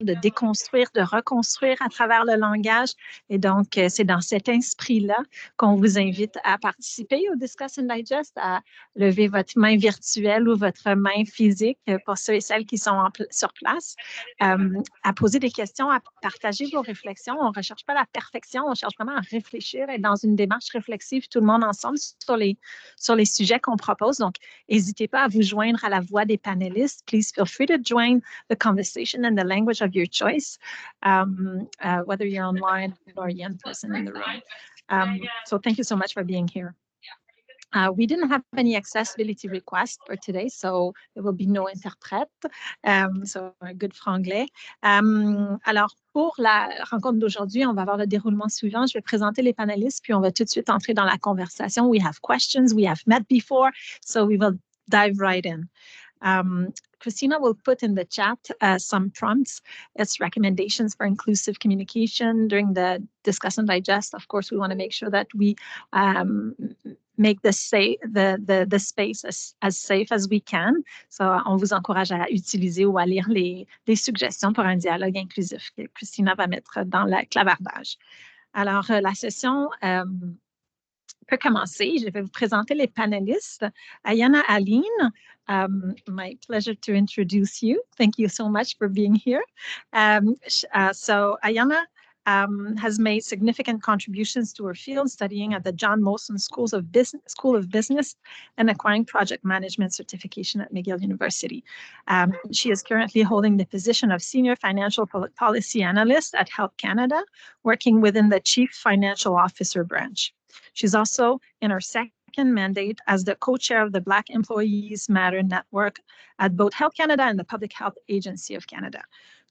de déconstruire, de reconstruire à travers le langage. Et donc, c'est dans cet esprit-là qu'on vous invite à participer au Discuss and Digest, à lever votre main virtuelle ou votre main physique pour ceux et celles qui sont sur place, à poser des questions, à partager vos réflexions. On ne recherche pas la perfection, on cherche vraiment à réfléchir et dans une démarche réflexive, tout le monde ensemble sur les sujets qu'on propose. Donc, n'hésitez pas à vous joindre à la voix des panélistes. Please feel free to join the conversation in the language of your choice, whether you're online or you're in person in the room. So thank you so much for being here. We didn't have any accessibility requests for today, so there will be no interprète, so good franglais. Alors, pour la rencontre d'aujourd'hui, on va avoir le déroulement suivant. Je vais présenter les panélistes, puis on va tout de suite entrer dans la conversation. We have questions, we have met before, so we will dive right in. Christina will put in the chat some prompts as recommendations for inclusive communication during the Discuss and Digest. Of course, we want to make sure that we make the space as safe as we can. So, on vous encourage à utiliser ou à lire les suggestions pour un dialogue inclusif que Christina va mettre dans le clavardage. Alors, la session peut commencer. Je vais vous présenter les panélistes. Ayana Aline, my pleasure to introduce you. Thank you so much for being here. So Ayana has made significant contributions to her field, studying at the John Molson School of Business and acquiring project management certification at McGill University. She is currently holding the position of Senior Financial Policy Analyst at Health Canada, working within the Chief Financial Officer branch. She's also in her second mandate as the co-chair of the Black Employees Matter Network at both Health Canada and the Public Health Agency of Canada.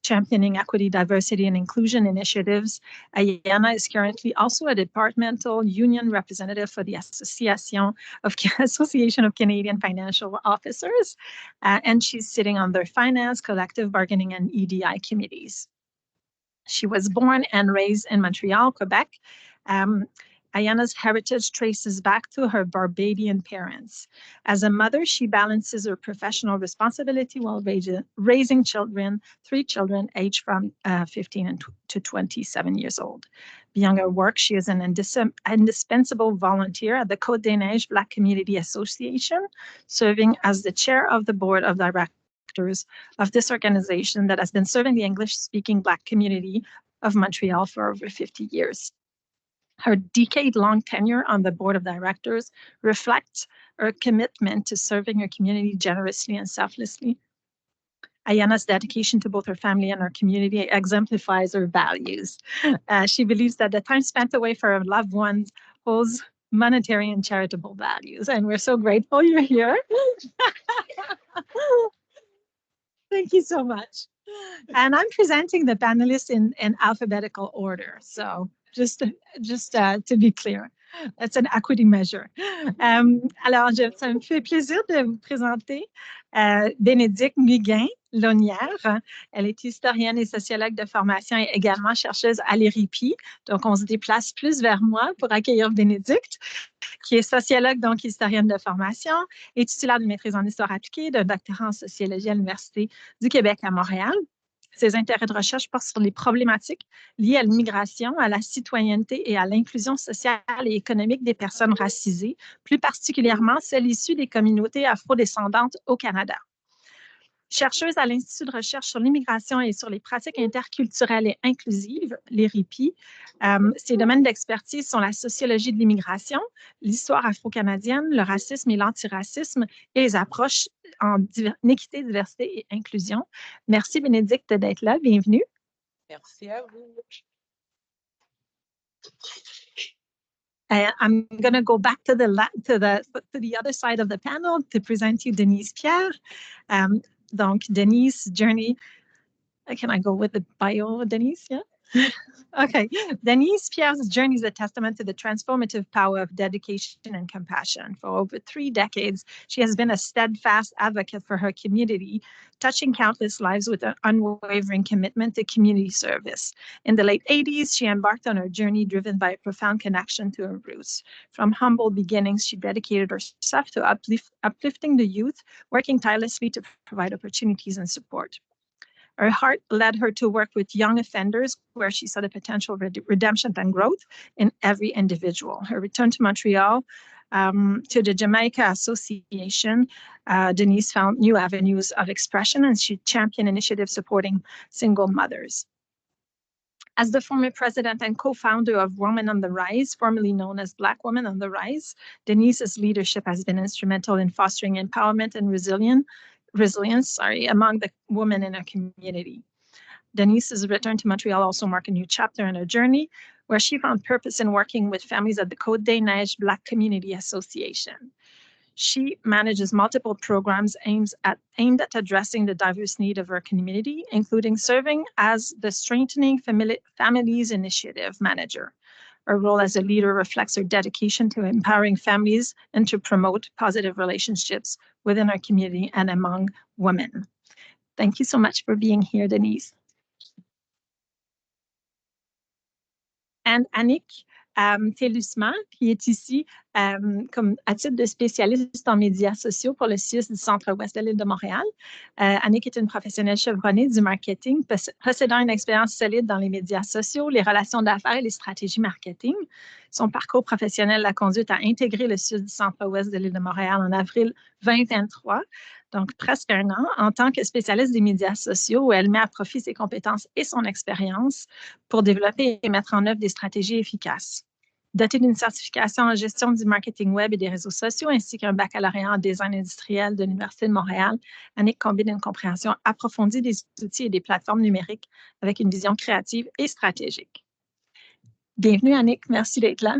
Championing equity, diversity, and inclusion initiatives, Ayana is currently also a departmental union representative for the Association of Canadian Financial Officers, and she's sitting on their finance, collective bargaining, and EDI committees. She was born and raised in Montreal, Quebec. Ayana's heritage traces back to her Barbadian parents. As a mother, she balances her professional responsibility while raising three children aged from 15 to 27 years old. Beyond her work, she is an indispensable volunteer at the Côte des Neiges Black Community Association, serving as the chair of the board of directors of this organization that has been serving the English-speaking Black community of Montreal for over 50 years. Her decade-long tenure on the board of directors reflects her commitment to serving her community generously and selflessly. Ayana's dedication to both her family and her community exemplifies her values. She believes that the time spent away from her loved ones holds monetary and charitable values, and we're so grateful you're here. Thank you so much. And I'm presenting the panelists in alphabetical order, so just to be clear, that's an equity measure. Alors, ça me fait plaisir de vous présenter Bénédicte Muguin-Launière. Elle est historienne et sociologue de formation et également chercheuse à l'ERIPI. Donc, on se déplace plus vers moi pour accueillir Bénédicte, qui est sociologue, donc historienne de formation et titulaire d'une maîtrise en histoire appliquée, d'un doctorat en sociologie à l'Université du Québec à Montréal. Ses intérêts de recherche portent sur les problématiques liées à l'immigration, à la citoyenneté et à l'inclusion sociale et économique des personnes racisées, plus particulièrement celles issues des communautés afrodescendantes au Canada. Chercheuse à l'Institut de recherche sur l'immigration et sur les pratiques interculturelles et inclusives, l'ERIPI, ses domaines d'expertise sont la sociologie de l'immigration, l'histoire afro-canadienne, le racisme et l'antiracisme et les approches en équité, diversité et inclusion. Merci Bénédicte d'être là, bienvenue. Merci à vous. I'm going to go back to the other side of the panel to present you Denise Pierre. Donc, Denise journey. Can I go with the bio, Denise? Yeah. Okay. Denise Pierre's journey is a testament to the transformative power of dedication and compassion. For over 3 decades, she has been a steadfast advocate for her community, touching countless lives with an unwavering commitment to community service. In the late 80s, she embarked on her journey driven by a profound connection to her roots. From humble beginnings, she dedicated herself to uplifting the youth, working tirelessly to provide opportunities and support. Her heart led her to work with young offenders where she saw the potential redemption and growth in every individual. Her return to Montreal to the Jamaica Association, Denise found new avenues of expression and she championed initiatives supporting single mothers. As the former president and co-founder of Women on the Rise, formerly known as Black Women on the Rise, Denise's leadership has been instrumental in fostering empowerment and resilience among the women in our community. Denise's return to Montreal also marked a new chapter in her journey, where she found purpose in working with families at the Côte des Neiges Black Community Association. She manages multiple programs aimed at addressing the diverse needs of her community, including serving as the Strengthening Families Initiative Manager. Her role as a leader reflects her dedication to empowering families and to promote positive relationships within our community and among women. Thank you so much for being here, Denise. And Annick Tellusman, qui est ici comme à titre de spécialiste en médias sociaux pour le CIUS du Centre-Ouest de l'île de Montréal. Annick est une professionnelle chevronnée du marketing, possédant une expérience solide dans les médias sociaux, les relations d'affaires et les stratégies marketing. Son parcours professionnel l'a conduite à intégrer le CIUS du Centre-Ouest de l'île de Montréal en avril 2023, donc presque un an, en tant que spécialiste des médias sociaux, où elle met à profit ses compétences et son expérience pour développer et mettre en œuvre des stratégies efficaces. Dotée d'une certification en gestion du marketing web et des réseaux sociaux, ainsi qu'un baccalauréat en design industriel de l'Université de Montréal, Annick combine une compréhension approfondie des outils et des plateformes numériques avec une vision créative et stratégique. Bienvenue, Annick. Merci d'être là.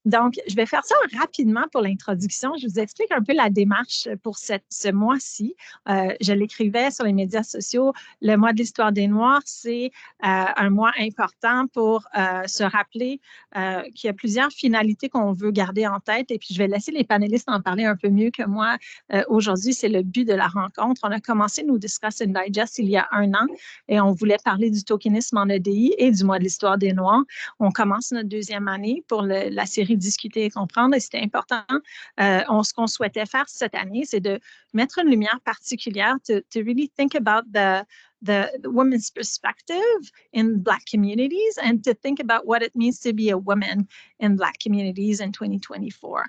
Donc, je vais faire ça rapidement pour l'introduction. Je vous explique un peu la démarche pour ce mois-ci. Je l'écrivais sur les médias sociaux. Le mois de l'histoire des Noirs, c'est un mois important pour se rappeler qu'il y a plusieurs finalités qu'on veut garder en tête. Et puis, je vais laisser les panélistes en parler un peu mieux que moi. Aujourd'hui, c'est le but de la rencontre. On a commencé nos Discuss and Digest il y a un an et on voulait parler du tokenisme en EDI et du mois de l'histoire des Noirs. On commence notre deuxième année pour la série Discuter et comprendre. Et c'était important. Ce qu'on souhaitait faire cette année, c'est de mettre une lumière particulière to really think about the woman's perspective in Black communities and to think about what it means to be a woman in Black communities in 2024.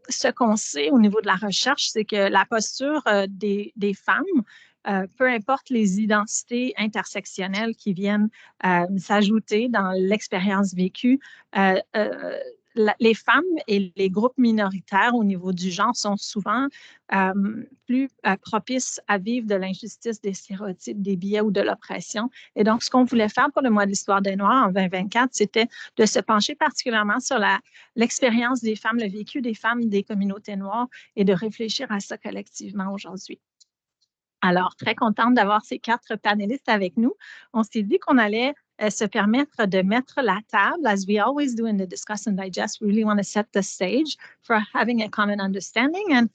Ce qu'on sait au niveau de la recherche, c'est que la posture des femmes, peu importe les identités intersectionnelles qui viennent s'ajouter dans l'expérience vécue, les femmes et les groupes minoritaires au niveau du genre sont souvent plus propices à vivre de l'injustice, des stéréotypes, des biais ou de l'oppression. Et donc, ce qu'on voulait faire pour le mois de l'histoire des Noirs en 2024, c'était de se pencher particulièrement sur l'expérience des femmes, le vécu des femmes des communautés noires et de réfléchir à ça collectivement aujourd'hui. Alors, très contente d'avoir ces 4 panélistes avec nous. On s'est dit qu'on allait se permettre de mettre la table, as we always do in the Discuss and Digest. We really want to set the stage for having a common understanding. And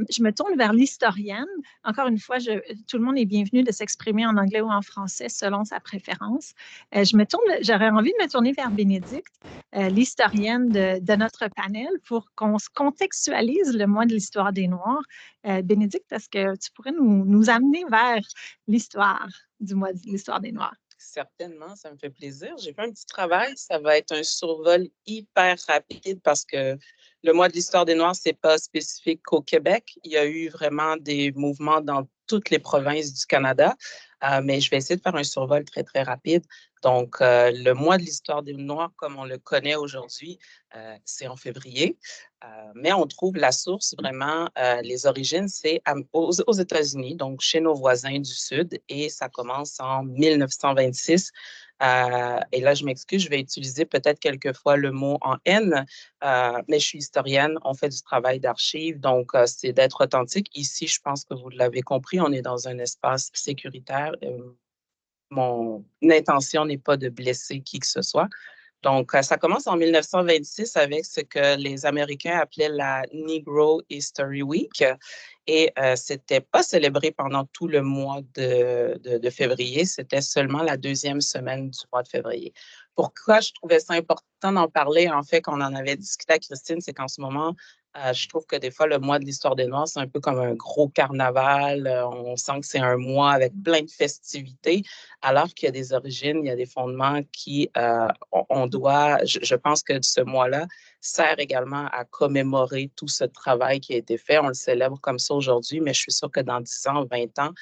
je me tourne vers l'historienne. Encore une fois, tout le monde est bienvenu de s'exprimer en anglais ou en français selon sa préférence. J'aurais envie de me tourner vers Bénédicte, l'historienne de notre panel, pour qu'on se contextualise le mois de l'histoire des Noirs. Bénédicte, est-ce que tu pourrais nous amener vers l'histoire du mois de l'histoire des Noirs? Certainement, ça me fait plaisir. J'ai fait un petit travail. Ça va être un survol hyper rapide parce que le mois de l'histoire des Noirs, ce n'est pas spécifique qu'au Québec. Il y a eu vraiment des mouvements dans toutes les provinces du Canada, mais je vais essayer de faire un survol très, très rapide. Donc, le mois de l'histoire des Noirs, comme on le connaît aujourd'hui, c'est en février, mais on trouve la source vraiment, les origines, c'est aux États-Unis, donc chez nos voisins du Sud, et ça commence en 1926. Et là, je m'excuse, je vais utiliser peut-être quelquefois le mot en N, mais je suis historienne, on fait du travail d'archives, donc c'est d'être authentique. Ici, je pense que vous l'avez compris, on est dans un espace sécuritaire. Mon intention n'est pas de blesser qui que ce soit. Donc, ça commence en 1926 avec ce que les Américains appelaient la Negro History Week. Et ce n'était pas célébré pendant tout le mois de février, c'était seulement la deuxième semaine du mois de février. Pourquoi je trouvais ça important d'en parler, en fait, qu'on en avait discuté avec Christine, c'est qu'en ce moment, Je trouve que des fois, le mois de l'histoire des Noirs, c'est un peu comme un gros carnaval. On sent que c'est un mois avec plein de festivités, alors qu'il y a des origines, il y a des fondements qui, on doit, je pense que ce mois-là sert également à commémorer tout ce travail qui a été fait. On le célèbre comme ça aujourd'hui, mais je suis sûre que dans 10 ans, 20 ans,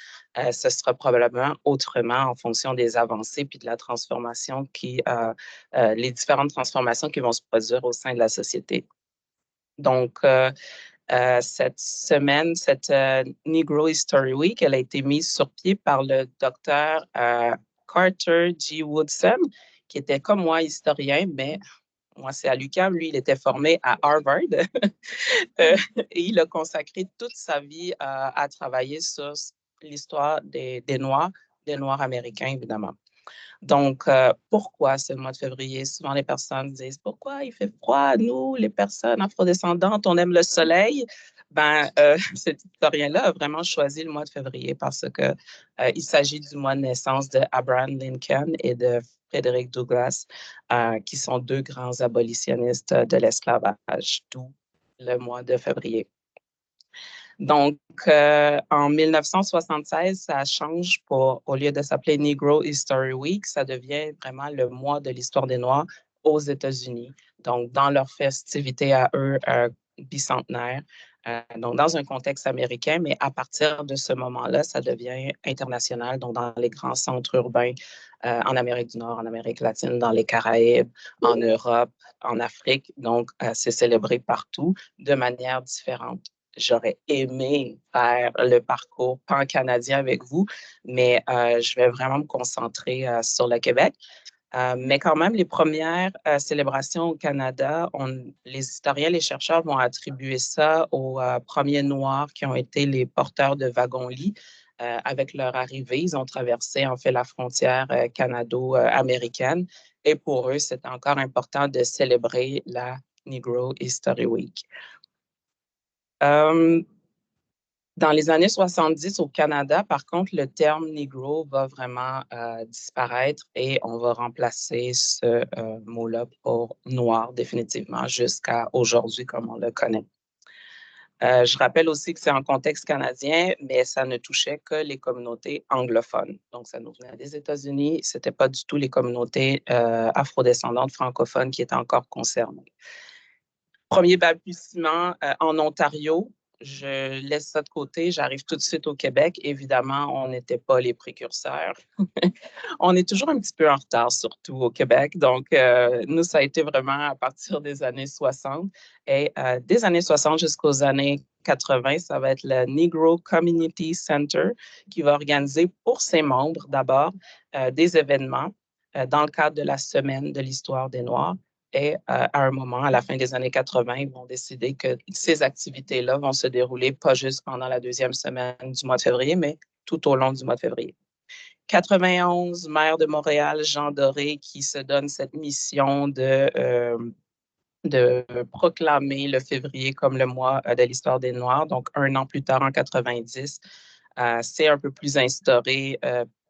ce sera probablement autrement en fonction des avancées puis de la transformation les différentes transformations qui vont se produire au sein de la société. Donc, cette semaine, cette Negro History Week, elle a été mise sur pied par le docteur Carter G. Woodson, qui était comme moi historien, mais moi, c'est à l'UQAM. Lui, il était formé à Harvard et il a consacré toute sa vie à travailler sur l'histoire des Noirs américains, évidemment. Donc, pourquoi ce mois de février? Souvent, les personnes disent, pourquoi il fait froid? Nous, les personnes afrodescendantes, on aime le soleil. Ben, cet historien-là a vraiment choisi le mois de février parce que il s'agit du mois de naissance de Abraham Lincoln et de Frederick Douglass, qui sont deux grands abolitionnistes de l'esclavage, d'où le mois de février. Donc, en 1976, ça change au lieu de s'appeler Negro History Week, ça devient vraiment le mois de l'histoire des Noirs aux États-Unis. Donc, dans leur festivité à eux, bicentenaire. Donc, dans un contexte américain, mais à partir de ce moment-là, ça devient international, donc dans les grands centres urbains en Amérique du Nord, en Amérique latine, dans les Caraïbes, en Europe, en Afrique. Donc, c'est célébré partout de manière différente. J'aurais aimé faire le parcours pan-canadien avec vous, mais je vais vraiment me concentrer sur le Québec. Mais quand même, les premières célébrations au Canada, les historiens, les chercheurs vont attribuer ça aux premiers Noirs qui ont été les porteurs de wagons-lits. Avec leur arrivée, ils ont traversé en fait la frontière canado-américaine. Et pour eux, c'est encore important de célébrer la Negro History Week. Dans les années 70 au Canada, par contre, le terme Negro va vraiment disparaître et on va remplacer ce mot-là pour noir définitivement jusqu'à aujourd'hui comme on le connaît. Je rappelle aussi que c'est en contexte canadien, mais ça ne touchait que les communautés anglophones. Donc, ça nous venait des États-Unis. Ce n'était pas du tout les communautés afrodescendantes francophones qui étaient encore concernées. Premier balbutiement en Ontario. Je laisse ça de côté. J'arrive tout de suite au Québec. Évidemment, on n'était pas les précurseurs. On est toujours un petit peu en retard, surtout au Québec. Donc, nous, ça a été vraiment à partir des années 60. Et des années 60 jusqu'aux années 80, ça va être le Negro Community Center qui va organiser pour ses membres d'abord des événements dans le cadre de la Semaine de l'histoire des Noirs. Et à un moment, à la fin des années 80, ils vont décider que ces activités-là vont se dérouler pas juste pendant la deuxième semaine du mois de février, mais tout au long du mois de février. 91, maire de Montréal, Jean Doré, qui se donne cette mission de proclamer le février comme le mois de l'histoire des Noirs. Donc, un an plus tard, en 90, c'est un peu plus instauré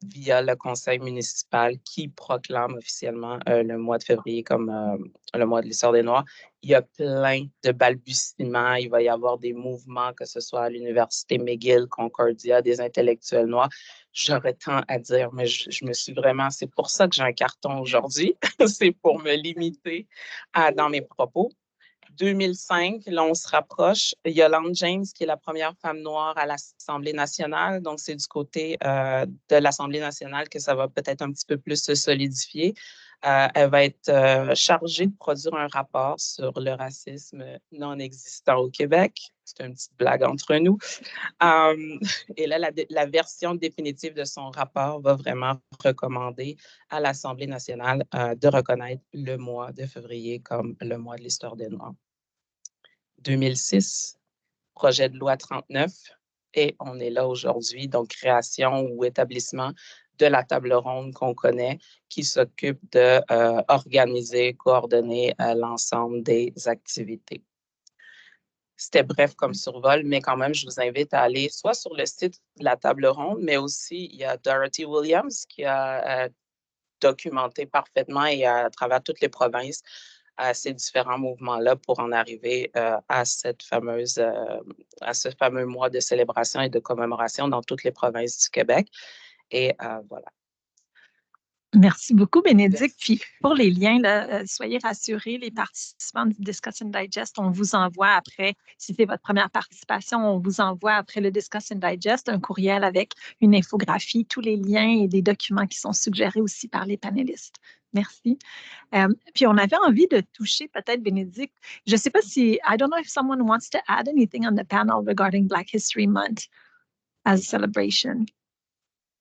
via le conseil municipal qui proclame officiellement le mois de février comme le mois de l'histoire des Noirs. Il y a plein de balbutiements. Il va y avoir des mouvements, que ce soit à l'Université McGill, Concordia, des intellectuels noirs. J'aurais tant à dire, mais je me suis vraiment... C'est pour ça que j'ai un carton aujourd'hui. C'est pour me limiter dans mes propos. 2005, là, on se rapproche. Yolande James, qui est la première femme noire à l'Assemblée nationale. Donc, c'est du côté de l'Assemblée nationale que ça va peut-être un petit peu plus se solidifier. Elle va être chargée de produire un rapport sur le racisme non existant au Québec. C'est une petite blague entre nous. Et là, la version définitive de son rapport va vraiment recommander à l'Assemblée nationale de reconnaître le mois de février comme le mois de l'histoire des Noirs. 2006, projet de loi 39, et on est là aujourd'hui, donc création ou établissement de la table ronde qu'on connaît, qui s'occupe d'organiser, coordonner l'ensemble des activités. C'était bref comme survol, mais quand même, je vous invite à aller soit sur le site de la table ronde, mais aussi, il y a Dorothy Williams qui a documenté parfaitement et à travers toutes les provinces ces différents mouvements-là pour en arriver à ce fameux mois de célébration et de commémoration dans toutes les provinces du Québec. Et voilà. Merci beaucoup, Bénédicte. Puis pour les liens, là, soyez rassurés, les participants du Discuss and Digest, on vous envoie après, si c'est votre première participation, on vous envoie après le Discuss and Digest un courriel avec une infographie, tous les liens et des documents qui sont suggérés aussi par les panélistes. Merci. Puis on avait envie de toucher peut-être, Bénédicte, je ne sais pas si, I don't know if someone wants to add anything on the panel regarding Black History Month as a celebration.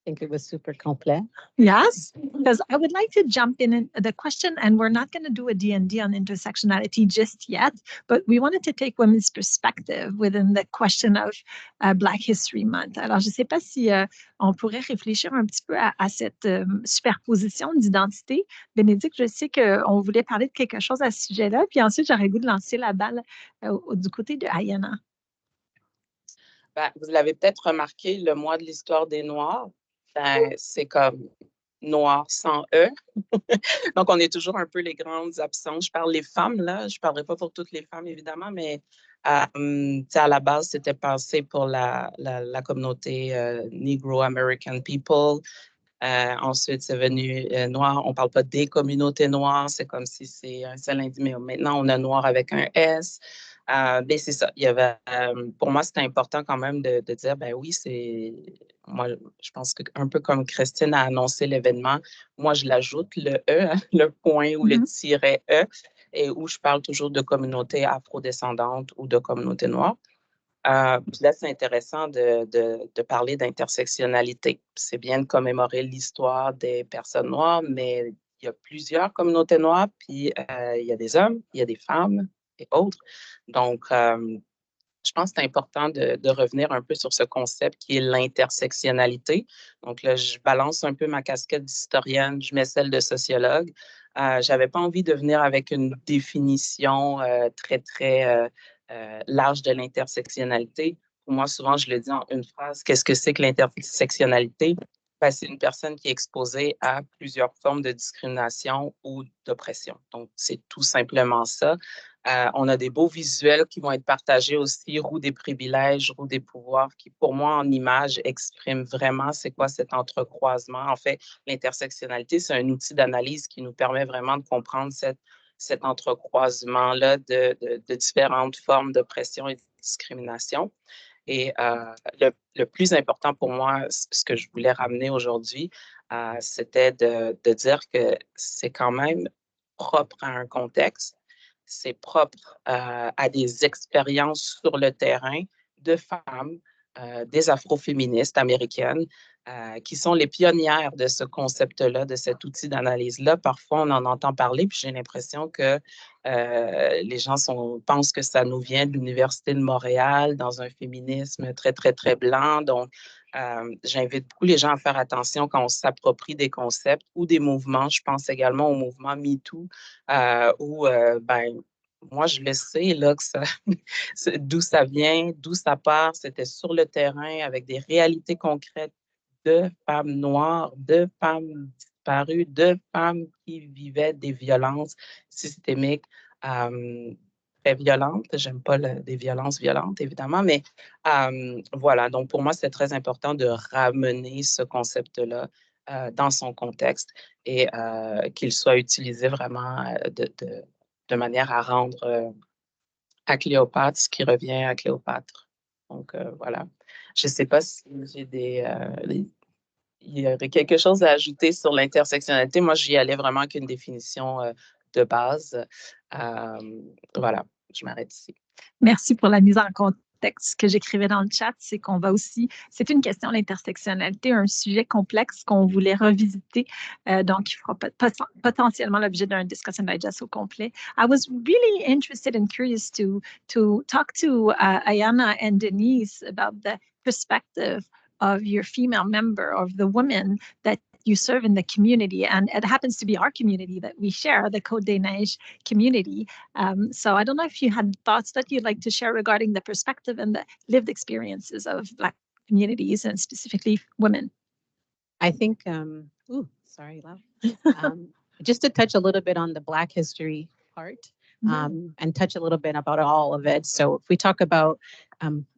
I think it was super complet. Yes, because I would like to jump in the question, and we're not going to do a D&D on intersectionality just yet, but we wanted to take women's perspective within the question of Black History Month. Alors, je ne sais pas si on pourrait réfléchir un petit peu à cette superposition d'identité. Bénédicte, je sais qu'on voulait parler de quelque chose à ce sujet-là, puis ensuite, j'aurais le goût de lancer la balle du côté de Ayana. Ben, vous l'avez peut-être remarqué, le mois de l'histoire des Noirs, ben, c'est comme noir sans E. Donc, on est toujours un peu les grandes absentes. Je parle les femmes, là. Je ne parlerai pas pour toutes les femmes, évidemment, mais à la base, c'était pensé pour la communauté Negro American People. Ensuite, c'est venu noir. On ne parle pas des communautés noires. C'est comme si c'est un seul individu. Mais maintenant, on a noir avec un S. Ben c'est ça. Il y avait, pour moi, c'était important quand même de dire, ben oui, c'est. Moi, je pense qu'un peu comme Christine a annoncé l'événement, moi, je l'ajoute, le E, le point ou le tiret E, et où je parle toujours de communauté afrodescendante ou de communauté noire. Puis là, c'est intéressant de parler d'intersectionnalité. C'est bien de commémorer l'histoire des personnes noires, mais il y a plusieurs communautés noires, puis il y a des hommes, il y a des femmes et autres. Donc, je pense que c'est important de revenir un peu sur ce concept qui est l'intersectionnalité. Donc là, je balance un peu ma casquette d'historienne, je mets celle de sociologue. Je n'avais pas envie de venir avec une définition très, très large de l'intersectionnalité. Pour moi, souvent, je le dis en une phrase. Qu'est-ce que c'est que l'intersectionnalité? Ben, c'est une personne qui est exposée à plusieurs formes de discrimination ou d'oppression. Donc, c'est tout simplement ça. On a des beaux visuels qui vont être partagés aussi, roue des privilèges, roue des pouvoirs, qui, pour moi, en image, expriment vraiment c'est quoi cet entrecroisement. En fait, l'intersectionnalité, c'est un outil d'analyse qui nous permet vraiment de comprendre cet entrecroisement-là de différentes formes d'oppression et de discrimination. Et le plus important pour moi, ce que je voulais ramener aujourd'hui, c'était de dire que c'est quand même propre à un contexte, c'est propre à des expériences sur le terrain de femmes, des afroféministes américaines, qui sont les pionnières de ce concept-là, de cet outil d'analyse-là. Parfois, on en entend parler, puis j'ai l'impression que les gens pensent que ça nous vient de l'Université de Montréal, dans un féminisme très, très, très blanc. Donc, j'invite beaucoup les gens à faire attention quand on s'approprie des concepts ou des mouvements. Je pense également au mouvement MeToo, où, ben, moi, je le sais, là, que ça, d'où ça vient, d'où ça part. C'était sur le terrain avec des réalités concrètes de femmes noires, de femmes disparues, de femmes qui vivaient des violences systémiques très violentes. J'aime pas des violences violentes, évidemment, mais voilà. Donc, pour moi, c'est très important de ramener ce concept-là dans son contexte et qu'il soit utilisé vraiment de manière à rendre à Cléopâtre ce qui revient à Cléopâtre. Donc, voilà. Je ne sais pas si j'ai il y aurait quelque chose à ajouter sur l'intersectionnalité. Moi, j'y allais vraiment avec une définition de base. Voilà, je m'arrête ici. Merci pour la mise en contexte. Ce que j'écrivais dans le chat, c'est qu'on va aussi, c'est une question de l'intersectionnalité, un sujet complexe qu'on voulait revisiter, donc il fera potentiellement l'objet d'un discussion digest au complet. I was really interested and curious to talk to Ayana and Denise about the perspective of your female member, of the women that you serve in the community. And it happens to be our community that we share, the Côte des Neiges community. So I don't know if you had thoughts that you'd like to share regarding the perspective and the lived experiences of Black communities and specifically women. I think, sorry, Lau. Just to touch a little bit on the Black history part Mhm. and touch a little bit about all of it. So if we talk about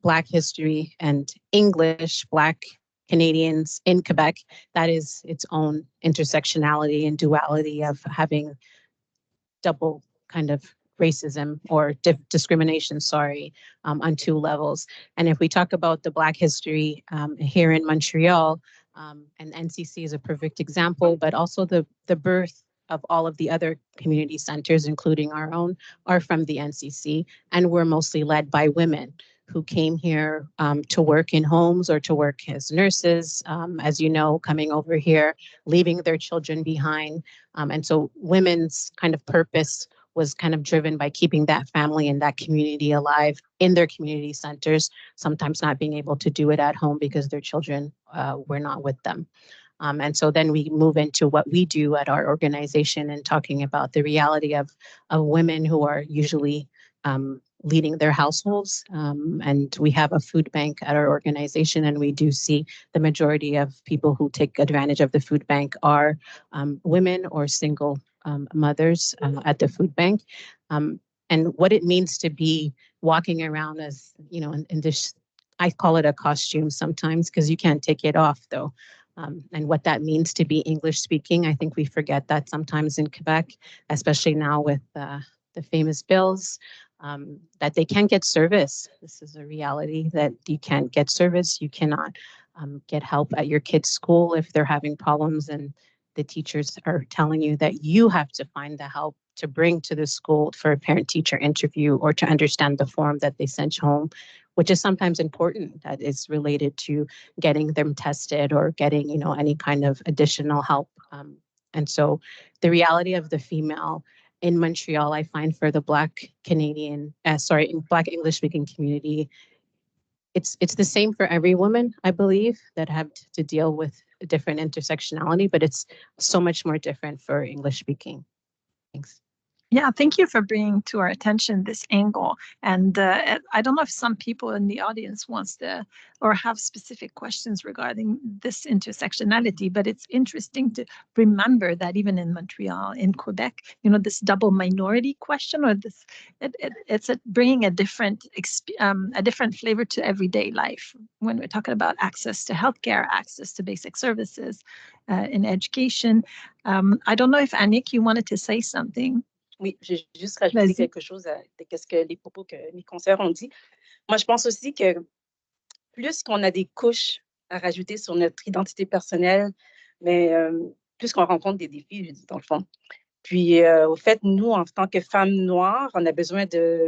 Black history and English, Black Canadians in Quebec, that is its own intersectionality and duality of having double kind of racism or discrimination, sorry, on two levels. And if we talk about the Black history here in Montreal, and NCC is a perfect example, but also the birth of all of the other community centers, including our own, are from the NCC, and were mostly led by women who came here to work in homes or to work as nurses, as you know, coming over here, leaving their children behind. And so women's kind of purpose was kind of driven by keeping that family and that community alive in their community centers, sometimes not being able to do it at home because their children were not with them. And so then we move into what we do at our organization and talking about the reality of women who are usually leading their households. And we have a food bank at our organization, and we do see the majority of people who take advantage of the food bank are women or single mothers at the food bank. And what it means to be walking around as, you know, in this, I call it a costume sometimes because you can't take it off though. And what that means to be English speaking, I think we forget that sometimes in Quebec, especially now with the famous bills, that they can't get service. This is a reality that you can't get service. You cannot get help at your kid's school if they're having problems, and the teachers are telling you that you have to find the help to bring to the school for a parent-teacher interview or to understand the form that they sent home, which is sometimes important, that is related to getting them tested or getting, you know, any kind of additional help. And so the reality of the female in Montreal, I find for the Black Canadian, Black English speaking community, it's the same for every woman, I believe, that have to deal with a different intersectionality, but it's so much more different for English speaking. Thanks. Yeah, thank you for bringing to our attention this angle. And I don't know if some people in the audience wants to or have specific questions regarding this intersectionality, but it's interesting to remember that even in Montreal, in Quebec, you know, this double minority question, or this, it's bringing a different flavor to everyday life when we're talking about access to healthcare, access to basic services, in education. I don't know if Annick, you wanted to say something. Oui, j'ai juste rajouté quelque chose à ce que les propos que mes consoeurs ont dit. Moi, je pense aussi que plus qu'on a des couches à rajouter sur notre identité personnelle, mais plus qu'on rencontre des défis, je dis, dans le fond. Puis, au fait, nous, en tant que femmes noires, on a besoin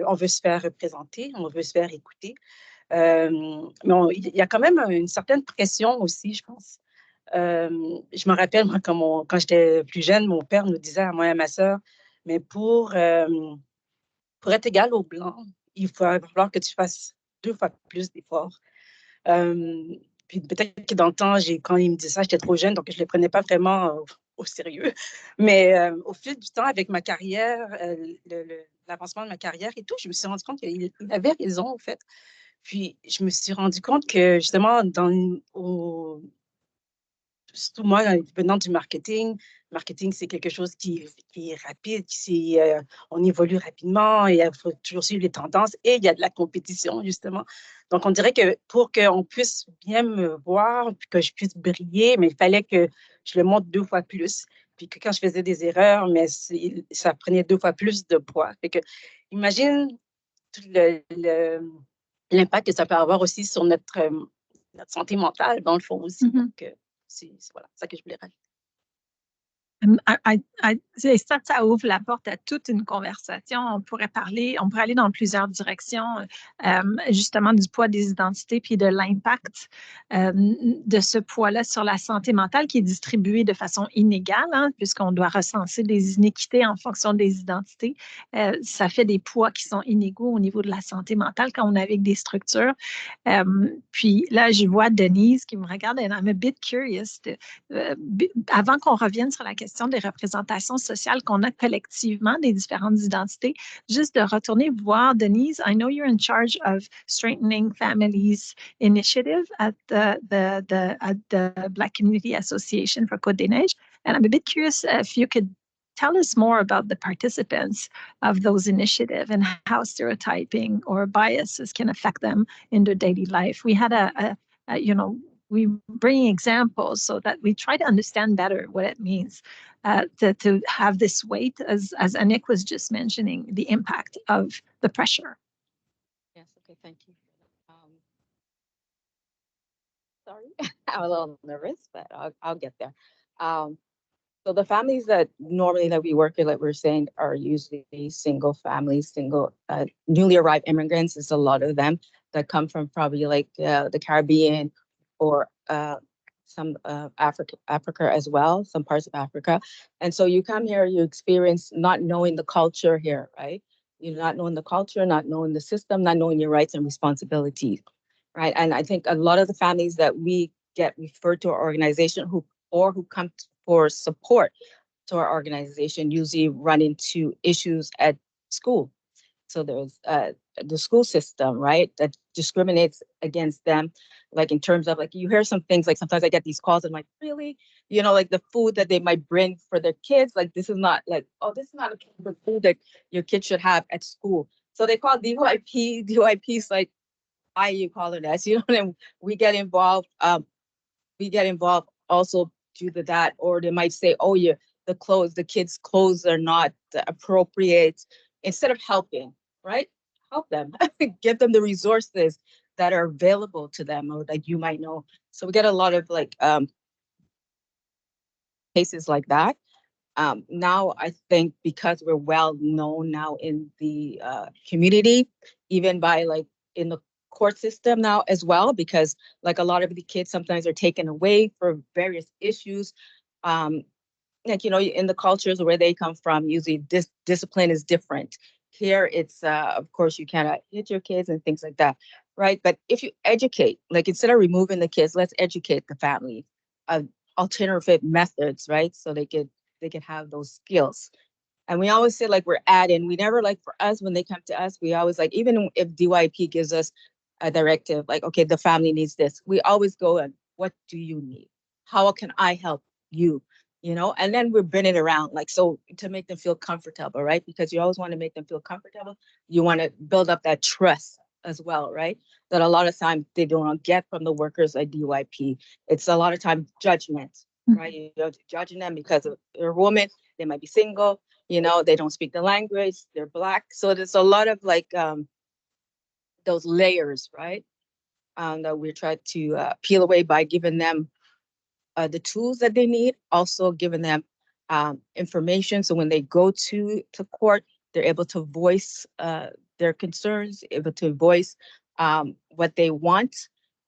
on veut se faire représenter, on veut se faire écouter. Mais il y a quand même une certaine pression aussi, je pense. Je me rappelle, moi, quand j'étais plus jeune, mon père nous disait à moi et à ma sœur, mais pour être égal aux Blancs, il va falloir que tu fasses 2 fois plus d'efforts. Puis peut-être que dans le temps, quand il me disait ça, j'étais trop jeune, donc je ne le prenais pas vraiment au sérieux. Mais au fil du temps, avec ma carrière, l'avancement de ma carrière et tout, je me suis rendu compte qu'il avait raison, en fait. Puis je me suis rendu compte que justement, surtout moi, venant du marketing, c'est quelque chose qui est rapide, on évolue rapidement et il faut toujours suivre les tendances et il y a de la compétition, justement. Donc, on dirait que pour qu'on puisse bien me voir, puis que je puisse briller, mais il fallait que je le montre 2 fois plus. Puis que quand je faisais des erreurs, mais ça prenait 2 fois plus de poids. Fait que, imagine l'impact que ça peut avoir aussi sur notre santé mentale, dans le fond aussi. Mm-hmm. Donc, c'est voilà, ça que je voulais rajouter. Ça ouvre la porte à toute une conversation. On pourrait aller dans plusieurs directions, justement du poids des identités puis de l'impact de ce poids-là sur la santé mentale qui est distribué de façon inégale, hein, puisqu'on doit recenser des inéquités en fonction des identités. Ça fait des poids qui sont inégaux au niveau de la santé mentale quand on navigue des structures. Puis là, je vois Denise qui me regarde et I'm a bit curious. Avant qu'on revienne sur la question des représentations sociales qu'on a collectivement des différentes identités, juste de retourner voir Denise. I know you're in charge of Strengthening Families Initiative at the Black Community Association for Côte-des-Neiges, and I'm a bit curious if you could tell us more about the participants of those initiatives and how stereotyping or biases can affect them in their daily life. We had we bring examples so that we try to understand better what it means to have this weight, as Anik was just mentioning, the impact of the pressure. Yes, okay, thank you. Sorry, I'm a little nervous, but I'll get there. So the families that normally that we work with, like we're saying, are usually single families, newly arrived immigrants. There's a lot of them that come from probably like the Caribbean or some Africa as well, some parts of Africa. And so you come here, you experience not knowing the culture here, right? You're not knowing the culture, not knowing the system, not knowing your rights and responsibilities, right? And I think a lot of the families that we get referred to our organization who come for support to our organization usually run into issues at school. So there's the school system, right, that discriminates against them, like in terms of like you hear some things like sometimes I get these calls and I'm like, really, like the food that they might bring for their kids, like this is not like, oh, this is not a food that your kid should have at school. So they call DYP's like, why are you calling that? And we get involved. Also due to that, or they might say, oh, the kids' clothes are not appropriate. Instead of helping, right? Help them, give them the resources that are available to them or that you might know. So we get a lot of like cases like that. Now I think because we're well known now in the community, even by like in the court system now as well, because like a lot of the kids sometimes are taken away for various issues. Like, in the cultures where they come from, usually this discipline is different. Here, it's, of course, you cannot hit your kids and things like that, right? But if you educate, like instead of removing the kids, let's educate the family of alternative methods, right? So they could have those skills. And we always say like we're adding, we never like for us, when they come to us, we always like, even if DYP gives us a directive, like, okay, the family needs this, we always go and what do you need? How can I help you? And then we're bringing it around, like, so to make them feel comfortable, right? Because you always want to make them feel comfortable. You want to build up that trust as well, right? That a lot of times they don't get from the workers at DYP. It's a lot of time judgment, right? You're judging them because they're a woman, they might be single, they don't speak the language, they're Black. So there's a lot of like those layers, right? That we're trying to peel away by giving them the tools that they need, also giving them information. So when they go to court, they're able to voice their concerns, able to voice what they want.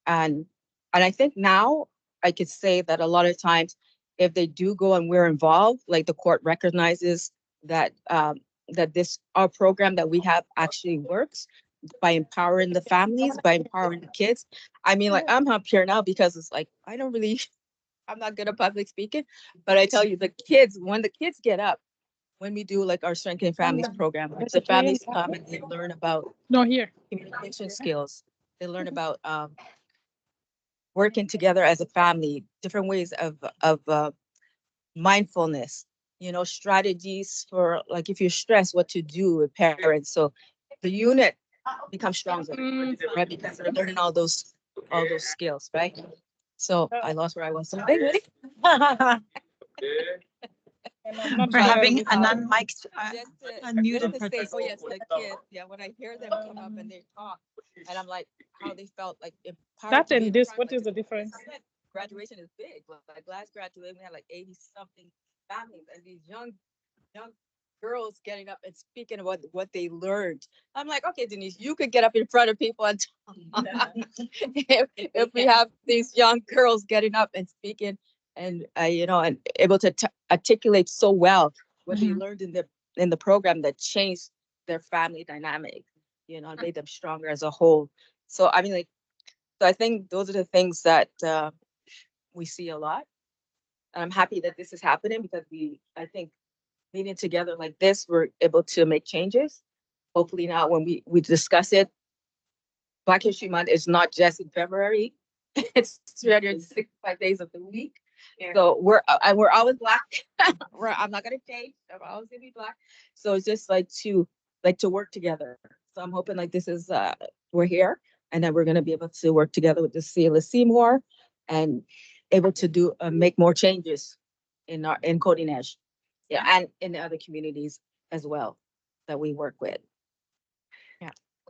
And I think now I could say that a lot of times, if they do go and we're involved, like the court recognizes that our program that we have actually works by empowering the families, by empowering the kids. I mean, like I'm up here now because it's like I'm not good at public speaking, but I tell you, when the kids get up, when we do like our Strengthening Families program, the families come and they learn about communication skills. They learn about working together as a family, different ways of mindfulness, strategies for like if you're stressed, what to do with parents. So the unit becomes stronger, right? Because they're learning all those skills, right? So I lost where I was. So ready? We're having an unmiked, unmuted to say, oh yes, the kids. Yeah, when I hear them come up and they talk, and I'm like, how they felt like empowered. That and this, what is the difference? Graduation is big. Like last graduation, we had like 80 something families, and these young girls getting up and speaking about what they learned. I'm like, okay, Denise, you could get up in front of people and talk. if we have these young girls getting up and speaking and and able to articulate so well what they learned in the program that changed their family dynamic, and made them stronger as a whole. So I mean, so I think those are the things that we see a lot. And I'm happy that this is happening because I think meeting together like this, we're able to make changes. Hopefully now when we discuss it, Black History Month is not just in February. It's 365 days of the week. Yeah. So we're always Black. I'm not gonna change. I'm always gonna be Black. So it's just like to work together. So I'm hoping like this is we're here, and then we're gonna be able to work together with the Selah Seymour, and able to do make more changes in Coding Edge, yeah, and in the other communities as well that we work with.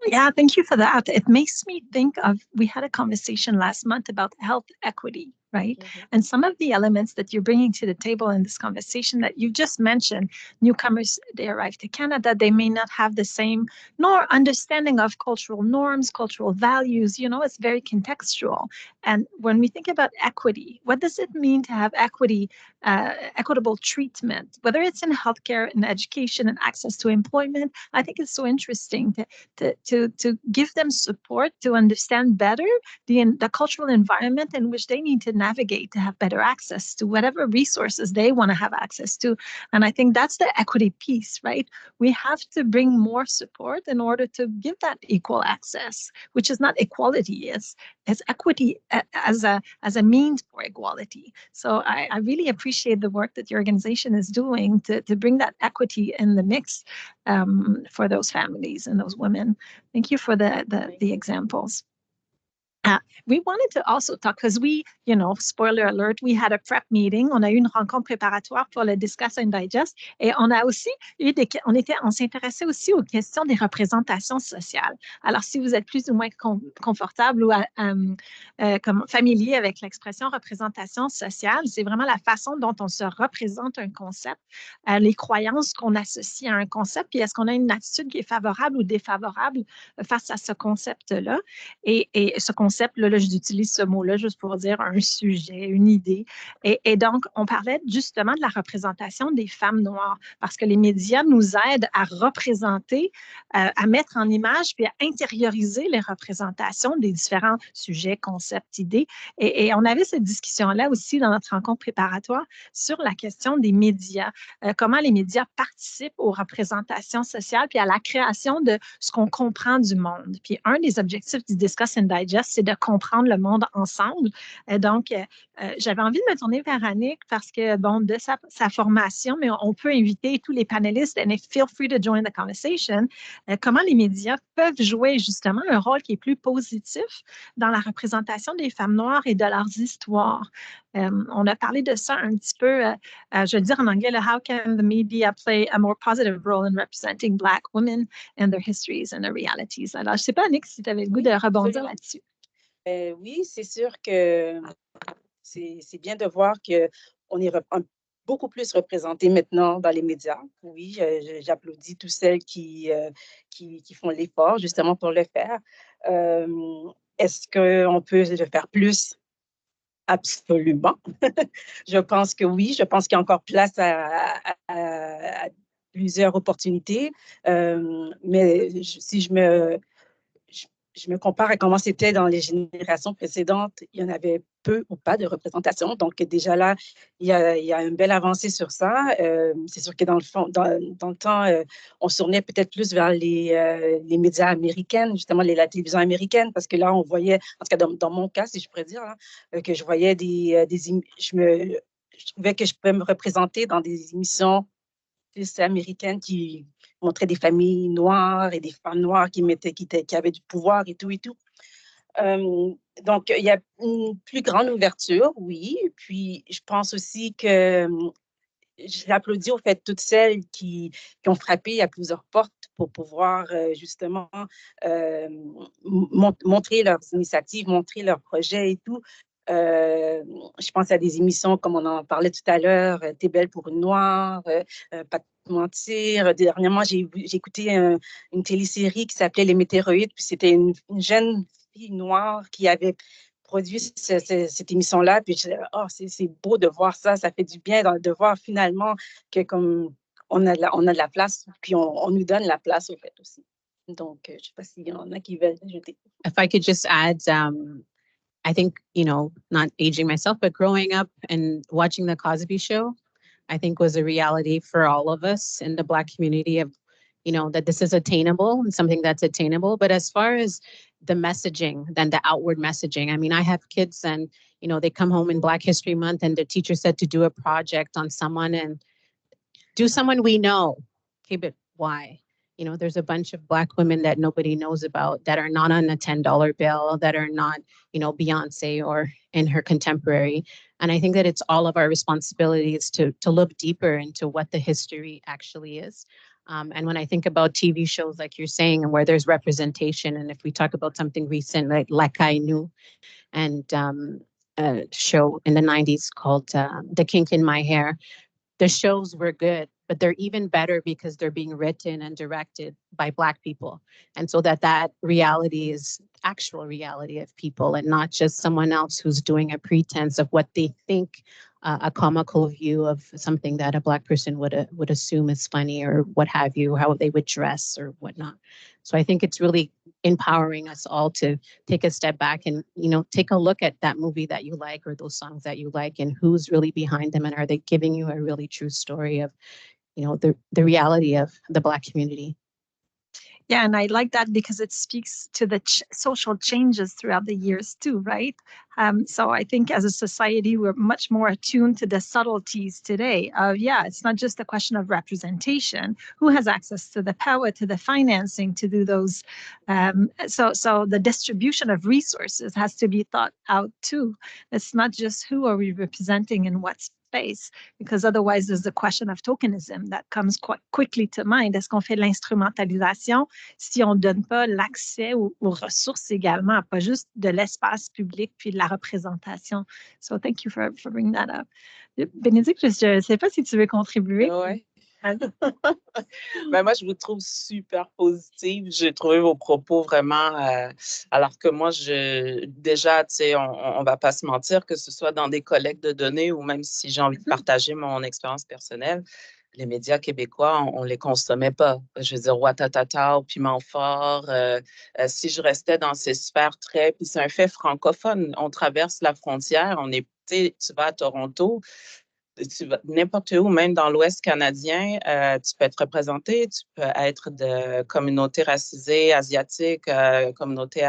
Yeah, thank you for that. It makes me think of, we had a conversation last month about health equity, right? Mhm. And some of the elements that you're bringing to the table in this conversation that you just mentioned, newcomers, they arrive to Canada, they may not have the same nor understanding of cultural norms, cultural values, it's very contextual. And when we think about equity, what does it mean to have equity, equitable treatment, whether it's in healthcare, in education, and access to employment? I think it's so interesting to give them support to understand better the cultural environment in which they need to navigate to have better access to whatever resources they want to have access to. And I think that's the equity piece, right? We have to bring more support in order to give that equal access, which is not equality, it's equity as a means for equality. So I really appreciate the work that your organization is doing to bring that equity in the mix for those families and those women. Thank you for the examples. We wanted to also talk, because we, spoiler alert, we had a prep meeting. On a eu une rencontre préparatoire pour le Discuss and Digest. Et on a aussi on s'intéressait aussi aux questions des représentations sociales. Alors, si vous êtes plus ou moins confortable ou comme familier avec l'expression représentation sociale, c'est vraiment la façon dont on se représente un concept, les croyances qu'on associe à un concept, puis est-ce qu'on a une attitude qui est favorable ou défavorable face à ce concept-là. Et ce concept-là, j'utilise ce mot-là juste pour dire un sujet, une idée. Et donc, on parlait justement de la représentation des femmes noires, parce que les médias nous aident à représenter, à mettre en image, puis à intérioriser les représentations des différents sujets, concepts, idées. Et on avait cette discussion-là aussi dans notre rencontre préparatoire sur la question des médias, comment les médias participent aux représentations sociales, puis à la création de ce qu'on comprend du monde. Puis un des objectifs du Discuss and Digest, c'est de comprendre le monde ensemble. Donc, j'avais envie de me tourner vers Annick parce que, bon, de sa formation, mais on peut inviter tous les panélistes, and feel free to join the conversation, comment les médias peuvent jouer justement un rôle qui est plus positif dans la représentation des femmes noires et de leurs histoires. On a parlé de ça un petit peu, je vais dire en anglais, how can the media play a more positive role in representing Black women and their histories and their realities? Alors, je ne sais pas, Annick, si tu avais le goût de rebondir là-dessus. Oui, c'est sûr que c'est bien de voir qu'on est beaucoup plus représenté maintenant dans les médias. Oui, j'applaudis tous celles qui font l'effort justement pour le faire. Est-ce qu'on peut le faire plus? Absolument. Je pense que oui. Je pense qu'il y a encore place à plusieurs opportunités. Mais si je me compare à comment c'était dans les générations précédentes, il y en avait peu ou pas de représentation. Donc, déjà là, il y a une belle avancée sur ça. C'est sûr que dans le temps, on se tournait peut-être plus vers les médias américains, justement la télévision américaine, parce que là, on voyait, en tout cas dans mon cas, si je pourrais dire, là, que je voyais je trouvais que je pouvais me représenter dans des émissions américaines qui montraient des familles noires et des femmes noires qui avaient du pouvoir et tout et tout. Donc, il y a une plus grande ouverture, oui. Puis, je pense aussi que j'applaudis au fait toutes celles qui ont frappé à plusieurs portes pour pouvoir justement montrer leurs initiatives, montrer leurs projets et tout. Je pense à des émissions comme on en parlait tout à l'heure, T'es belle pour une noire, Pas te mentir. Dernièrement, j'ai écouté une télésérie qui s'appelait Les Météoroïdes, puis c'était une jeune fille noire qui avait produit cette émission-là. Puis c'est beau de voir ça, ça fait du bien de voir finalement que comme on a de la place, puis on nous donne la place au fait aussi. Donc, je ne sais pas s'il y en a qui veulent ajouter. If I could just add, I think, not aging myself, but growing up and watching the Cosby Show, I think was a reality for all of us in the Black community of, that this is attainable and something that's attainable. But as far as the messaging than the outward messaging. I mean, I have kids and, they come home in Black History Month and the teacher said to do a project on someone and do someone we know. Okay, but why? There's a bunch of Black women that nobody knows about that are not on a $10 bill, that are not, Beyonce or in her contemporary. And I think that it's all of our responsibilities to look deeper into what the history actually is. And when I think about TV shows, like you're saying, and where there's representation, and if we talk about something recent, like Lakainu, and a show in the 90s called The Kink in My Hair, the shows were good, but they're even better because they're being written and directed by Black people. And so that reality is actual reality of people and not just someone else who's doing a pretense of what they think a comical view of something that a Black person would assume is funny or what have you, how they would dress or whatnot. So I think it's really empowering us all to take a step back and, take a look at that movie that you like or those songs that you like and who's really behind them and are they giving you a really true story of, the reality of the Black community. Yeah, and I like that because it speaks to the social changes throughout the years too, right? So I think as a society, we're much more attuned to the subtleties today. It's not just a question of representation. Who has access to the power, to the financing to do those? So the distribution of resources has to be thought out too. It's not just who are we representing in what space, because otherwise there's the question of tokenism that comes quite quickly to mind. Est-ce qu'on fait de l'instrumentalisation si on ne donne pas l'accès aux ressources également, pas juste de l'espace public puis de la représentation? So thank you for bringing that up. Bénédicte, je ne sais pas si tu veux contribuer. Oui. Ben moi, je vous trouve super positive. J'ai trouvé vos propos vraiment, alors que moi, déjà, tu sais, on va pas se mentir, que ce soit dans des collectes de données ou même si j'ai envie de partager mon expérience personnelle, les médias québécois, on les consommait pas. Je veux dire, Ouattatata, Piment Fort, si je restais dans ces sphères puis c'est un fait francophone, on traverse la frontière, tu vas à Toronto, n'importe où, même dans l'Ouest canadien, tu peux être représenté, tu peux être de communauté racisée, asiatique, communauté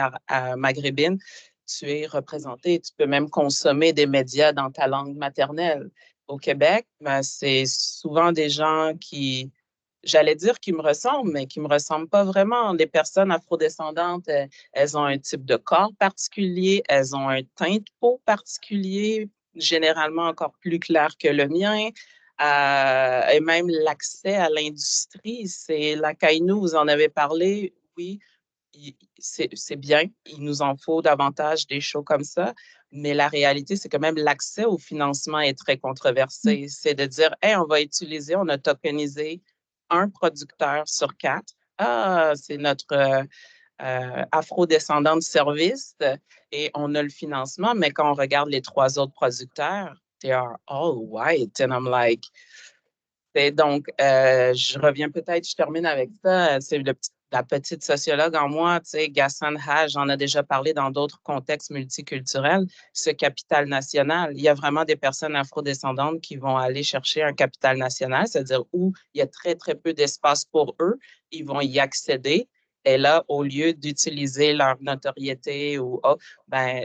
maghrébine, tu es représenté, tu peux même consommer des médias dans ta langue maternelle. Au Québec, c'est souvent des gens qui, j'allais dire qui me ressemblent, mais qui ne me ressemblent pas vraiment. Les personnes afrodescendantes, elles ont un type de corps particulier, elles ont un teint de peau particulier, généralement encore plus clair que le mien, et même l'accès à l'industrie. C'est Lakainu, vous en avez parlé, oui, c'est bien, il nous en faut davantage des shows comme ça, mais la réalité, c'est que même l'accès au financement est très controversé. C'est de dire, hey, on a tokenisé un producteur sur 4. Ah, c'est notre afro-descendant de service et on a le financement, mais quand on regarde les 3 autres producteurs, they are all white. And I'm like, donc, je termine avec ça. C'est la petite sociologue en moi, tu sais, Ghassan Haj, j'en ai déjà parlé dans d'autres contextes multiculturels, ce capital national. Il y a vraiment des personnes afrodescendantes qui vont aller chercher un capital national, c'est-à-dire où il y a très, très peu d'espace pour eux, ils vont y accéder. Et là, au lieu d'utiliser leur notoriété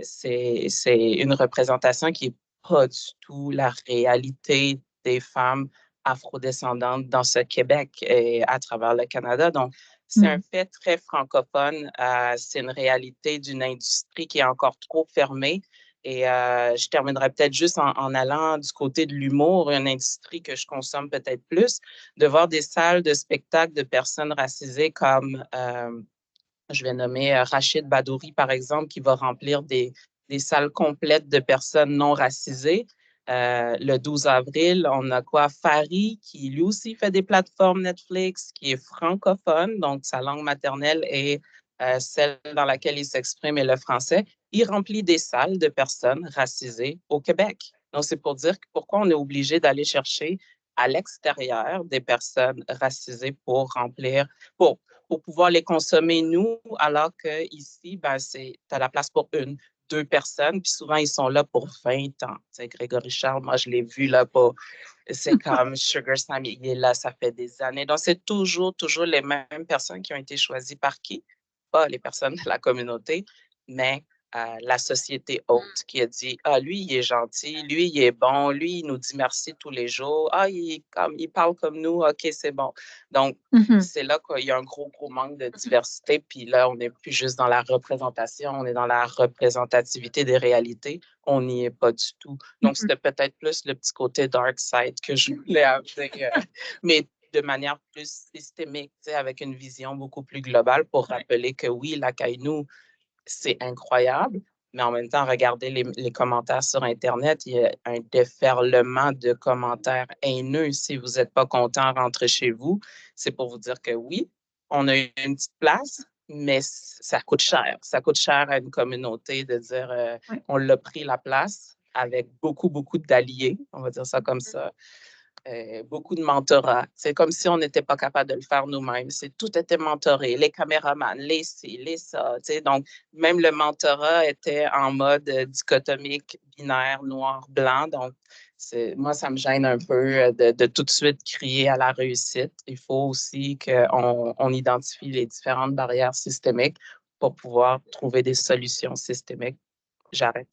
c'est une représentation qui n'est pas du tout la réalité des femmes afrodescendantes dans ce Québec et à travers le Canada. Donc, c'est un fait très francophone. C'est une réalité d'une industrie qui est encore trop fermée. Et je terminerai peut-être juste en allant du côté de l'humour, une industrie que je consomme peut-être plus, de voir des salles de spectacle de personnes racisées comme, je vais nommer Rachid Badouri, par exemple, qui va remplir des salles complètes de personnes non racisées. Le 12 avril, on a Fari, qui lui aussi fait des plateformes Netflix, qui est francophone, donc sa langue maternelle est celle dans laquelle il s'exprime est le français. Il remplit des salles de personnes racisées au Québec. Donc, c'est pour dire pourquoi on est obligé d'aller chercher à l'extérieur des personnes racisées pour pouvoir les consommer nous, alors qu'ici, tu as la place pour 2 personnes, puis souvent, ils sont là pour 20 ans. Tu sais, Grégory Charles, moi, je l'ai vu là c'est comme Sugar Sam, il est là, ça fait des années. Donc, c'est toujours les mêmes personnes qui ont été choisies par qui? pas les personnes de la communauté, mais la société haute qui a dit, ah, lui, il est gentil, lui, il est bon, lui, il nous dit merci tous les jours, ah, il parle comme nous, OK, c'est bon. Donc, c'est là qu'il y a un gros, gros manque de diversité. Puis là, on n'est plus juste dans la représentation, on est dans la représentativité des réalités. On n'y est pas du tout. Donc, c'était peut-être plus le petit côté dark side que je voulais amener, mais de manière plus systémique, avec une vision beaucoup plus globale pour rappeler que oui, la Kainuu, c'est incroyable, mais en même temps, regardez les commentaires sur Internet, il y a un déferlement de commentaires haineux. Si vous n'êtes pas content, rentrez chez vous. C'est pour vous dire que oui, on a une petite place, mais ça coûte cher. Ça coûte cher à une communauté de dire on l'a pris la place avec beaucoup, beaucoup d'alliés, on va dire ça comme ça. Beaucoup de mentorat. C'est comme si on n'était pas capable de le faire nous-mêmes. Tout était mentoré, les caméramans, les ci, les ça. Donc, même le mentorat était en mode dichotomique, binaire, noir, blanc. Donc, moi, ça me gêne un peu de tout de suite crier à la réussite. Il faut aussi qu'on identifie les différentes barrières systémiques pour pouvoir trouver des solutions systémiques. J'arrête.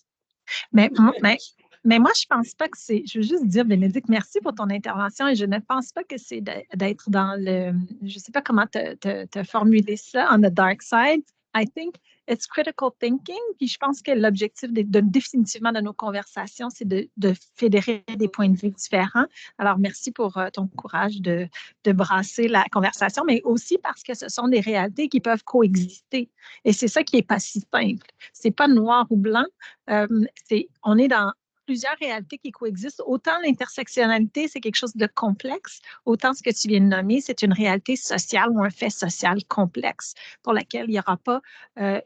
Mais moi, je pense pas que c'est. Je veux juste dire, Bénédicte, merci pour ton intervention et je ne pense pas que c'est d'être dans le. Je sais pas comment te formuler ça, on the dark side. I think it's critical thinking. Puis je pense que l'objectif définitivement de nos conversations, c'est de fédérer des points de vue différents. Alors, merci pour ton courage de brasser la conversation, mais aussi parce que ce sont des réalités qui peuvent coexister. Et c'est ça qui n'est pas si simple. C'est pas noir ou blanc. On est dans plusieurs réalités qui coexistent. Autant l'intersectionnalité, c'est quelque chose de complexe, autant ce que tu viens de nommer, c'est une réalité sociale ou un fait social complexe pour laquelle il n'y aura pas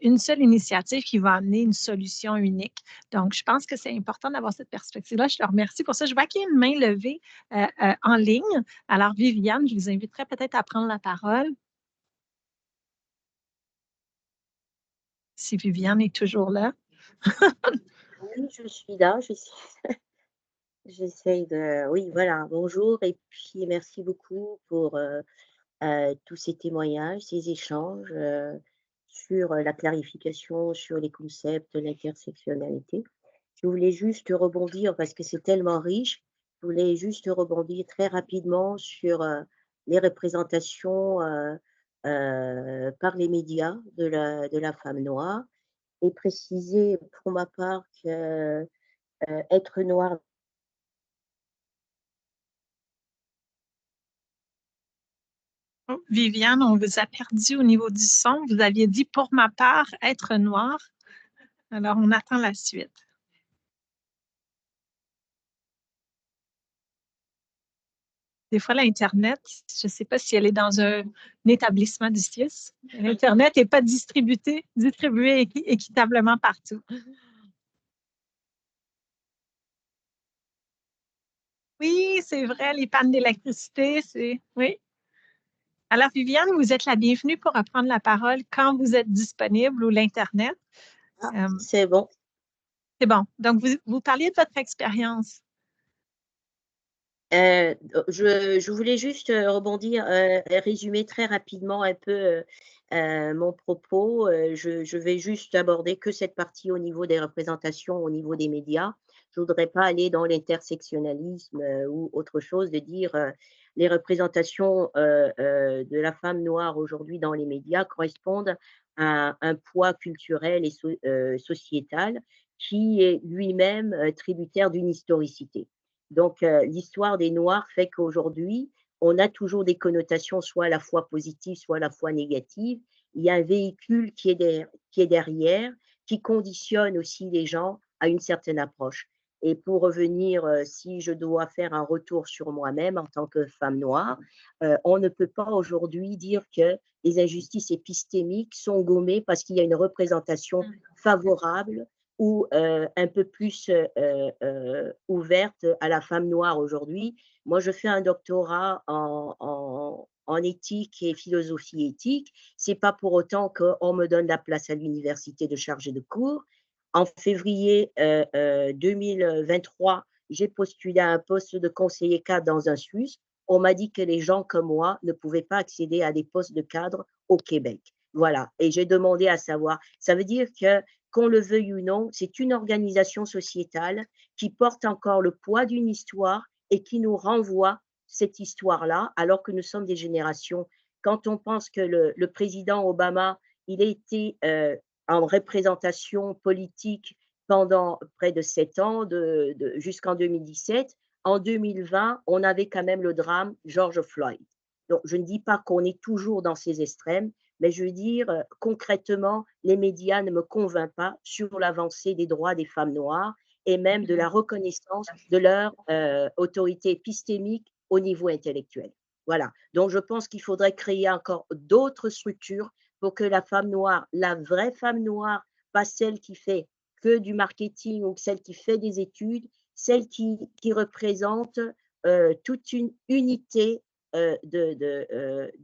une seule initiative qui va amener une solution unique. Donc, je pense que c'est important d'avoir cette perspective-là. Je te remercie pour ça. Je vois qu'il y a une main levée en ligne. Alors, Viviane, je vous inviterai peut-être à prendre la parole. Si Viviane est toujours là. Oui, je suis là. J'essaye de. Oui, voilà. Bonjour et puis merci beaucoup pour tous ces témoignages, ces échanges sur la clarification sur les concepts de l'intersectionnalité. Je voulais juste rebondir parce que c'est tellement riche. Je voulais juste rebondir très rapidement sur les représentations par les médias de la femme noire et préciser pour ma part que être noir. Oh, Viviane, on vous a perdu au niveau du son. Vous aviez dit pour ma part être noir. Alors, on attend la suite. Des fois, l'Internet, je ne sais pas si elle est dans un établissement du CIUS. L'Internet n'est pas distribué équitablement partout. Oui, c'est vrai, les pannes d'électricité, c'est... Oui. Alors, Viviane, vous êtes la bienvenue pour reprendre la parole quand vous êtes disponible ou l'Internet. C'est bon. C'est bon. Donc, vous parliez de votre expérience. Je voulais juste rebondir, résumer très rapidement un peu mon propos. Je vais juste aborder que cette partie au niveau des représentations, au niveau des médias. Je ne voudrais pas aller dans l'intersectionnalisme ou autre chose, de dire les représentations de la femme noire aujourd'hui dans les médias correspondent à un poids culturel et sociétal qui est lui-même tributaire d'une historicité. Donc, l'histoire des Noirs fait qu'aujourd'hui, on a toujours des connotations soit à la fois positives, soit à la fois négatives. Il y a un véhicule qui est derrière, qui conditionne aussi les gens à une certaine approche. Et pour revenir, si je dois faire un retour sur moi-même en tant que femme noire, on ne peut pas aujourd'hui dire que les injustices épistémiques sont gommées parce qu'il y a une représentation favorable ou un peu plus ouverte à la femme noire aujourd'hui. Moi, je fais un doctorat en éthique et philosophie éthique. Ce n'est pas pour autant qu'on me donne la place à l'université de chargée de cours. En février 2023, j'ai postulé à un poste de conseiller cadre dans un SUS. On m'a dit que les gens comme moi ne pouvaient pas accéder à des postes de cadre au Québec. Voilà. Et j'ai demandé à savoir, ça veut dire que, qu'on le veuille ou non, c'est une organisation sociétale qui porte encore le poids d'une histoire et qui nous renvoie cette histoire-là, alors que nous sommes des générations. Quand on pense que le président Obama, il a été en représentation politique pendant près de 7 ans, jusqu'en 2017, en 2020, on avait quand même le drame George Floyd. Donc, je ne dis pas qu'on est toujours dans ces extrêmes, mais je veux dire, concrètement, les médias ne me convainquent pas sur l'avancée des droits des femmes noires et même de la reconnaissance de leur autorité épistémique au niveau intellectuel. Voilà. Donc, je pense qu'il faudrait créer encore d'autres structures pour que la femme noire, la vraie femme noire, pas celle qui fait que du marketing ou celle qui fait des études, celle qui représente toute une unité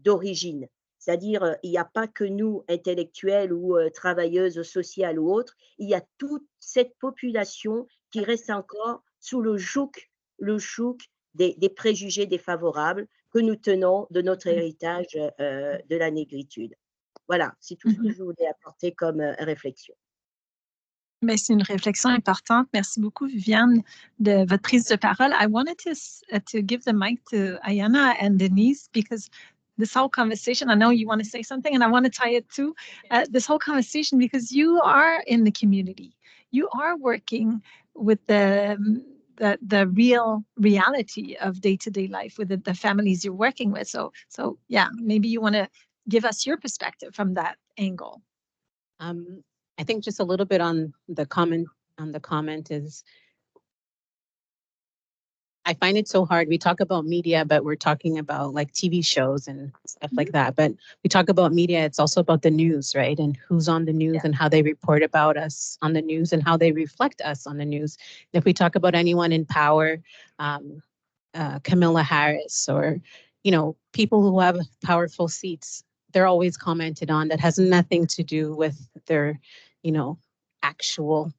d'origine. C'est-à-dire, il n'y a pas que nous, intellectuels ou travailleuses sociales ou autres, il y a toute cette population qui reste encore sous le joug des préjugés défavorables que nous tenons de notre héritage de la négritude. Voilà, c'est tout ce que je voulais apporter comme réflexion. Mais c'est une réflexion importante. Merci beaucoup, Viviane, de votre prise de parole. I wanted to give the mic to Ayana and Denise because this whole conversation, I know you want to say something and I want to tie it to this whole conversation because you are in the community. You are working with the real reality of day-to-day life with the families you're working with. So yeah, maybe you want to give us your perspective from that angle. I think just a little bit on the comment is, I find it so hard. We talk about media, but we're talking about like TV shows and stuff like that. But we talk about media, it's also about the news, right? And who's on the news and how they report about us on the news and how they reflect us on the news. And if we talk about anyone in power, Kamala Harris or, people who have powerful seats, they're always commented on. That has nothing to do with their, actual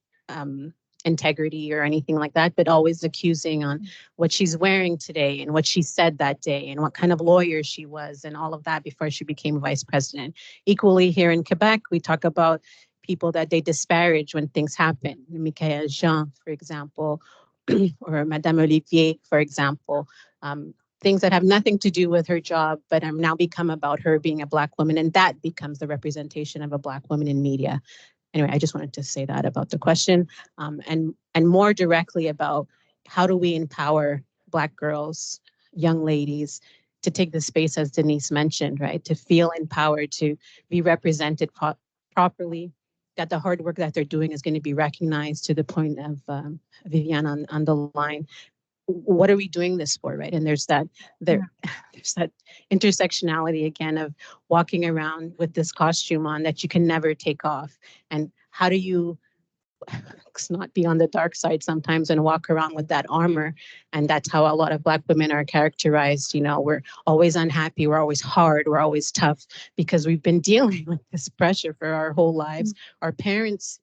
integrity or anything like that, but always accusing on what she's wearing today and what she said that day and what kind of lawyer she was and all of that before she became vice president. Equally here in Quebec, we talk about people that they disparage when things happen. Michaëlle Jean, for example, or Madame Olivier, for example. Things that have nothing to do with her job, but have now become about her being a Black woman, and that becomes the representation of a Black woman in media. Anyway, I just wanted to say that about the question, and more directly about how do we empower Black girls, young ladies, to take the space, as Denise mentioned, right, to feel empowered, to be represented properly, that the hard work that they're doing is going to be recognized, to the point of Viviane on the line. What are we doing this for, right? And there's that intersectionality again of walking around with this costume on that you can never take off. And how do you not be on the dark side sometimes and walk around with that armor? And that's how a lot of Black women are characterized. We're always unhappy, we're always hard, we're always tough, because we've been dealing with this pressure for our whole lives. Our parents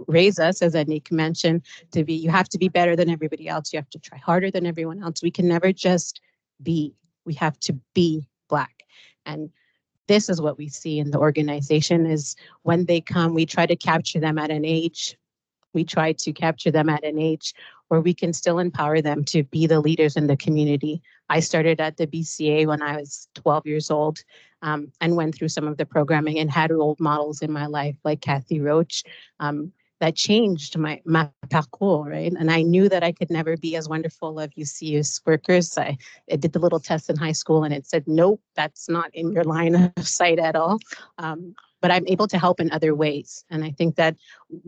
raise us, as Anik mentioned, you have to be better than everybody else. You have to try harder than everyone else. We can never just be, we have to be Black. And this is what we see in the organization, is when they come, we try to capture them at an age. We try to capture them at an age where we can still empower them to be the leaders in the community. I started at the BCA when I was 12 years old, and went through some of the programming and had role models in my life like Kathy Roach, that changed my parcours, right? And I knew that I could never be as wonderful as you see as workers. I did the little test in high school and it said, nope, that's not in your line of sight at all. But I'm able to help in other ways. And I think that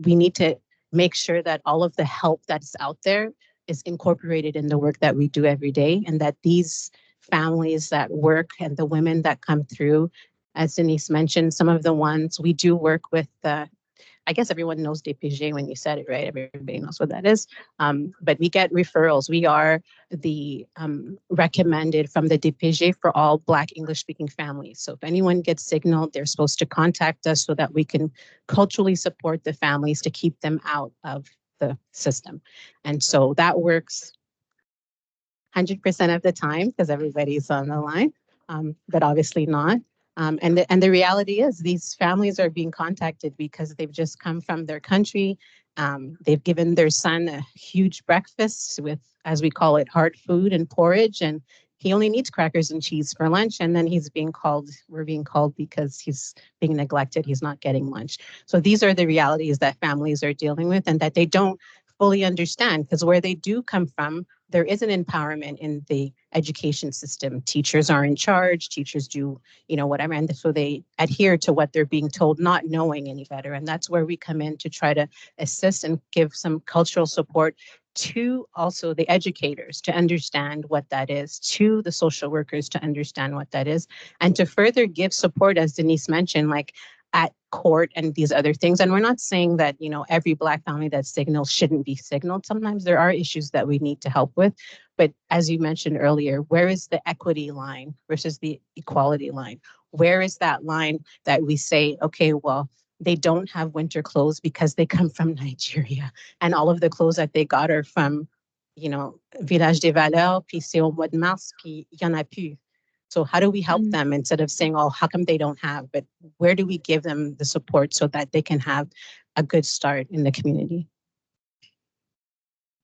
we need to make sure that all of the help that's out there is incorporated in the work that we do every day, and that these families that work and the women that come through, as Denise mentioned, some of the ones we do work with, I guess everyone knows DPG when you said it, right? Everybody knows what that is. But we get referrals. We are the recommended from the DPG for all Black English-speaking families. So if anyone gets signaled, they're supposed to contact us so that we can culturally support the families to keep them out of the system. And so that works 100% of the time, because everybody's on the line, but obviously not. And the reality is these families are being contacted because they've just come from their country. They've given their son a huge breakfast with, as we call it, hard food and porridge, and he only needs crackers and cheese for lunch. And then we're being called because he's being neglected. He's not getting lunch. So these are the realities that families are dealing with and that they don't fully understand, because where they do come from, there is an empowerment in the education system. Teachers are in charge, teachers do, whatever. And so they adhere to what they're being told, not knowing any better. And that's where we come in to try to assist and give some cultural support to also the educators to understand what that is, to the social workers to understand what that is, and to further give support, as Denise mentioned, like at court and these other things. And we're not saying that, every Black family that signals shouldn't be signaled. Sometimes there are issues that we need to help with. But as you mentioned earlier, where is the equity line versus the equality line? Where is that line that we say, okay, well, they don't have winter clothes because they come from Nigeria, and all of the clothes that they got are from, Village des Valeurs, puis c'est au mois de mars, puis il y en a plus. So how do we help them instead of saying, oh, how come they don't have? But where do we give them the support so that they can have a good start in the community?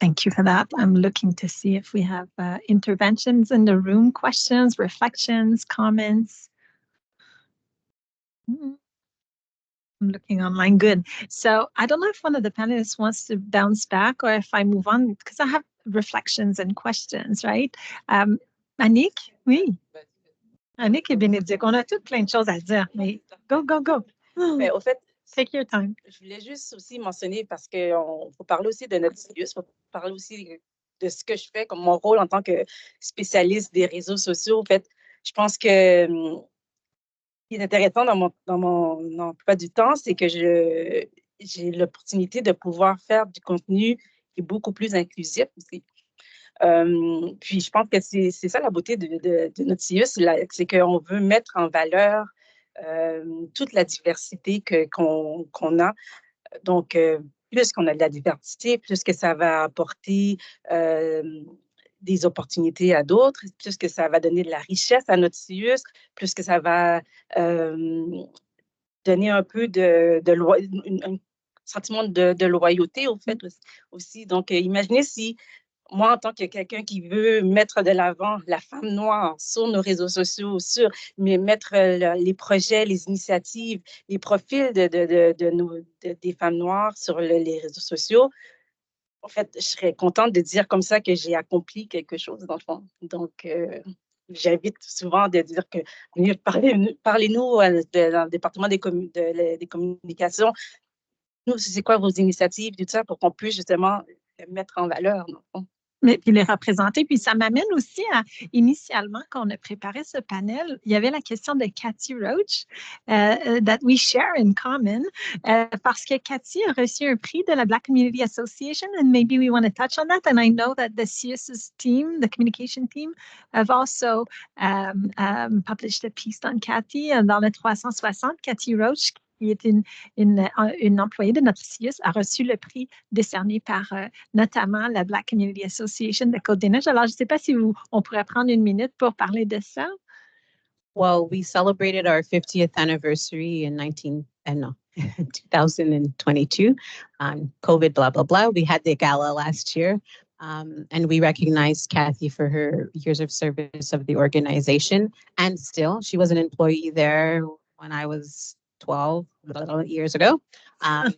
Thank you for that. I'm looking to see if we have interventions in the room, questions, reflections, comments. I'm looking online. Good. So I don't know if one of the panelists wants to bounce back or if I move on, because I have reflections and questions, right? Annick, oui. Annick et Bénédicte, on a toutes plein de choses à dire, mais go. Mais au fait, take your time. Je voulais juste aussi mentionner, parce qu'on faut parler aussi de notre CIUS, il faut parler aussi de ce que je fais comme mon rôle en tant que spécialiste des réseaux sociaux. En fait, je pense que ce qui est intéressant dans mon emploi du temps, c'est que j'ai l'opportunité de pouvoir faire du contenu qui est beaucoup plus inclusif aussi. Puis je pense que c'est ça la beauté de notre CIUS, c'est qu'on veut mettre en valeur toute la diversité qu'on a. Donc, plus qu'on a de la diversité, plus que ça va apporter des opportunités à d'autres, plus que ça va donner de la richesse à notre CIUS, plus que ça va donner un peu un sentiment de loyauté, au fait, aussi. Donc, imaginez si moi, en tant que quelqu'un qui veut mettre de l'avant la femme noire sur nos réseaux sociaux, mais mettre les projets, les initiatives, les profils des femmes noires sur les réseaux sociaux, en fait, je serais contente de dire comme ça que j'ai accompli quelque chose, dans le fond. Donc, j'invite souvent de dire que parlez-nous dans le département des communications. Nous, c'est quoi vos initiatives, tout ça, pour qu'on puisse justement les mettre en valeur, dans le fond. Mais puis les représenter. Puis ça m'amène aussi à, initialement, quand on a préparé ce panel, il y avait la question de Cathy Roach, that we share in common, parce que Cathy a reçu un prix de la Black Community Association, and maybe we want to touch on that. And I know that the CIUS's team, the communication team, have also published a piece on Cathy dans le 360. Cathy Roach, qui est une employée de notre CIUS, a reçu le prix décerné par notamment la Black Community Association de Côte-des-Neiges. Alors, je ne sais pas si on pourrait prendre une minute pour parler de ça. Well, we celebrated our 50th anniversary in 2022. COVID, blah, blah, blah. We had the gala last year. And we recognized Cathy for her years of service of the organization. And still, she was an employee there when I was 12 years ago. And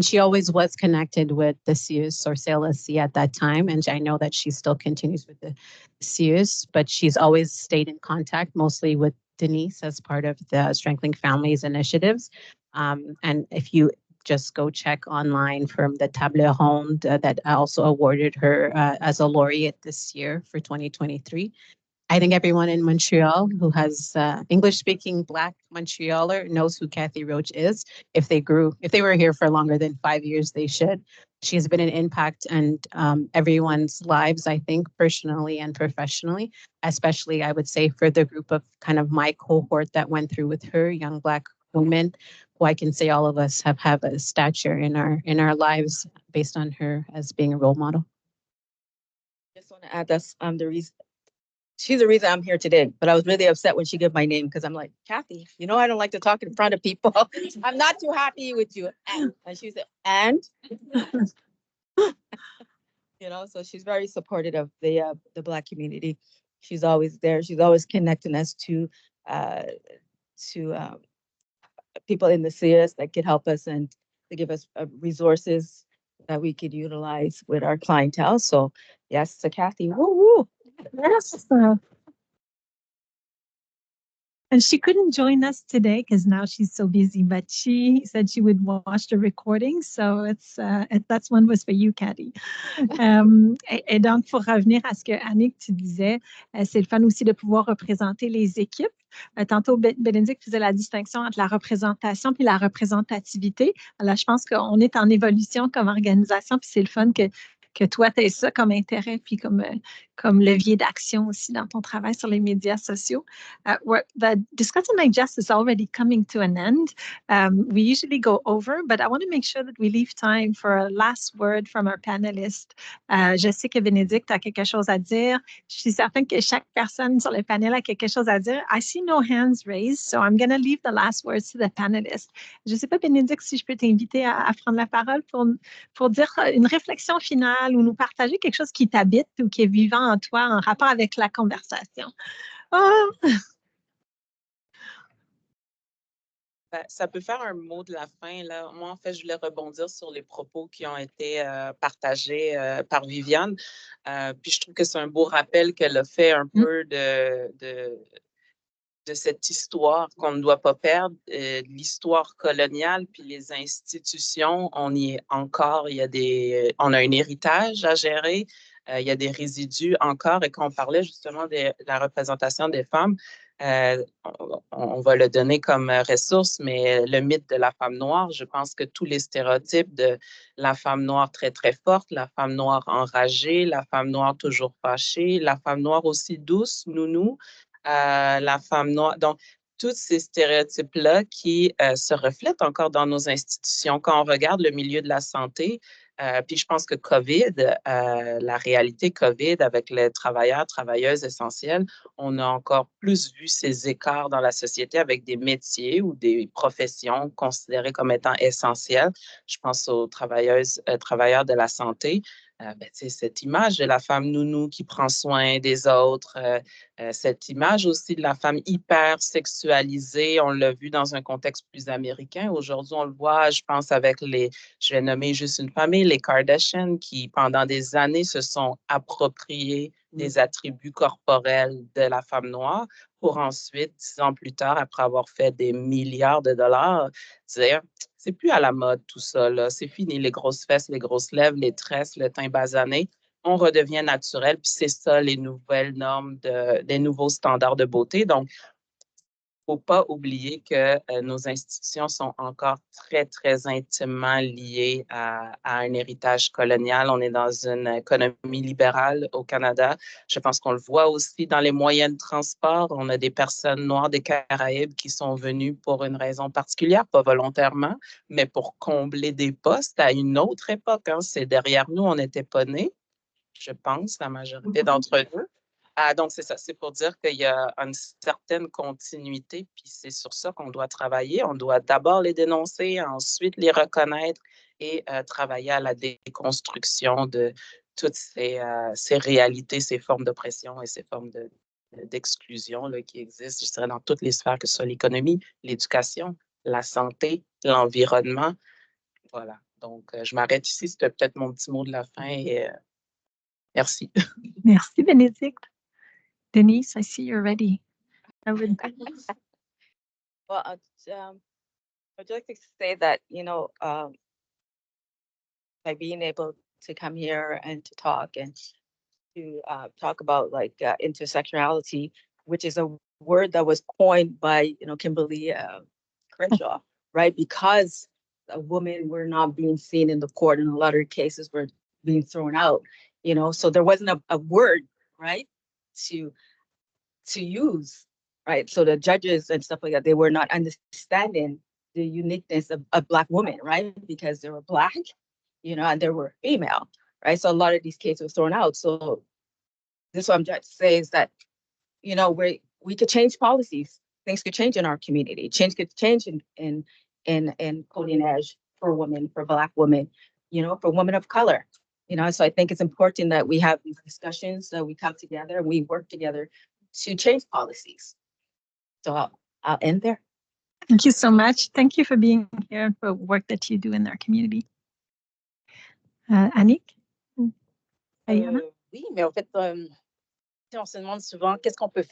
she always was connected with the CIUS or CLSC at that time. And I know that she still continues with the CIUS, but she's always stayed in contact, mostly with Denise as part of the Strengthening Families initiatives. And if you just go check online from the Table Ronde that also awarded her as a laureate this year for 2023. I think everyone in Montreal who has English-speaking Black Montrealer knows who Cathy Roach is. If they were here for longer than 5 years, they should. She has been an impact in everyone's lives, I think, personally and professionally, especially, I would say, for the group of kind of my cohort that went through with her, young Black women, who I can say all of us have a stature in our lives based on her as being a role model. Just want to add that's the reason. she's the reason I'm here today. But I was really upset when she gave my name because I'm like, Kathy, you know, I don't like to talk in front of people. I'm not too happy with you. And she said, and you know, so she's very supportive of the Black community. She's always there. She's always connecting us to uh, people in the CS that could help us and to give us resources that we could utilize with our clientele. So yes, to Kathy, woo woo. Yes. And she couldn't join us today because now she's so busy, but she said she would watch the recording. So that's one was for you, Cathy. Et donc, pour revenir à ce que Annick, tu disais, c'est le fun aussi de pouvoir représenter les équipes. Tantôt, Bénédicte faisait la distinction entre la représentation puis la représentativité. Alors, je pense qu'on est en évolution comme organisation, puis c'est le fun que toi, tu aies ça comme intérêt, puis comme levier d'action aussi dans ton travail sur les médias sociaux. The Discuss and Digest is already coming to an end. We usually go over, but I want to make sure that we leave time for a last word from our panelists. Je sais que Bénédicte a quelque chose à dire. Je suis certaine que chaque personne sur le panel a quelque chose à dire. I see no hands raised, so I'm going to leave the last words to the panelists. Je ne sais pas, Bénédicte, si je peux t'inviter à prendre la parole pour dire une réflexion finale ou nous partager quelque chose qui t'habite ou qui est vivant en toi en rapport avec la conversation. Oh! Ben, ça peut faire un mot de la fin, là. Moi, en fait, je voulais rebondir sur les propos qui ont été partagés par Viviane. Puis je trouve que c'est un beau rappel qu'elle a fait un peu de cette histoire qu'on ne doit pas perdre, l'histoire coloniale, puis les institutions, on y est encore, on a un héritage à gérer, il y a des résidus encore, et quand on parlait justement de la représentation des femmes, on va le donner comme ressource, mais le mythe de la femme noire, je pense que tous les stéréotypes de la femme noire très, très forte, la femme noire enragée, la femme noire toujours fâchée, la femme noire aussi douce, nounou, la femme noire. Donc, tous ces stéréotypes-là qui se reflètent encore dans nos institutions. Quand on regarde le milieu de la santé, puis je pense que COVID, la réalité COVID avec les travailleurs, travailleuses essentielles, on a encore plus vu ces écarts dans la société avec des métiers ou des professions considérées comme étant essentielles. Je pense aux travailleuses, travailleurs de la santé. Cette image de la femme nounou qui prend soin des autres, cette image aussi de la femme hyper sexualisée, on l'a vu dans un contexte plus américain. Aujourd'hui, on le voit, je pense, avec je vais nommer juste une famille, les Kardashian, qui pendant des années se sont appropriés des attributs corporels de la femme noire pour ensuite, 10 ans plus tard, après avoir fait des milliards de dollars, dire c'est plus à la mode tout ça, là. C'est fini les grosses fesses, les grosses lèvres, les tresses, le teint basané. On redevient naturel, puis c'est ça les nouvelles normes, les nouveaux standards de beauté. Donc, il ne faut pas oublier que nos institutions sont encore très, très intimement liées à un héritage colonial. On est dans une économie libérale au Canada. Je pense qu'on le voit aussi dans les moyens de transport. On a des personnes noires des Caraïbes qui sont venues pour une raison particulière, pas volontairement, mais pour combler des postes à une autre époque. Hein. C'est derrière nous, on n'était pas nés, je pense, la majorité d'entre nous. Donc, c'est ça, c'est pour dire qu'il y a une certaine continuité, puis c'est sur ça qu'on doit travailler. On doit d'abord les dénoncer, ensuite les reconnaître et travailler à la déconstruction de toutes ces réalités, ces formes d'oppression et ces formes d'exclusion qui existent, je dirais, dans toutes les sphères, que ce soit l'économie, l'éducation, la santé, l'environnement. Voilà. Donc, je m'arrête ici. C'était peut-être mon petit mot de la fin et merci. Merci, Bénédicte. Denise, I see you're ready. Well, I'd like to say that, by being able to come here and to talk and to talk about intersectionality, which is a word that was coined by, Kimberly Crenshaw, right? Because women were not being seen in the court, and a lot of cases were being thrown out, so there wasn't a word, right, to use, right? So the judges and stuff like that, they were not understanding the uniqueness of Black women, right? Because they were Black, and they were female, right? So a lot of these cases were thrown out. So this is what I'm trying to say is that you know, we could change policies. Things could change in our community. Change could change in Côte-des-Neiges for women, for Black women, you know, for women of color. You know, so I think it's important that we have these discussions, that we come together, we work together to change policies. So I'll end there. Thank you so much. Thank you for being here and for work that you do in our community. Annick? Ayana? Oui, mais en fait, on se demande souvent qu'est-ce qu'on peut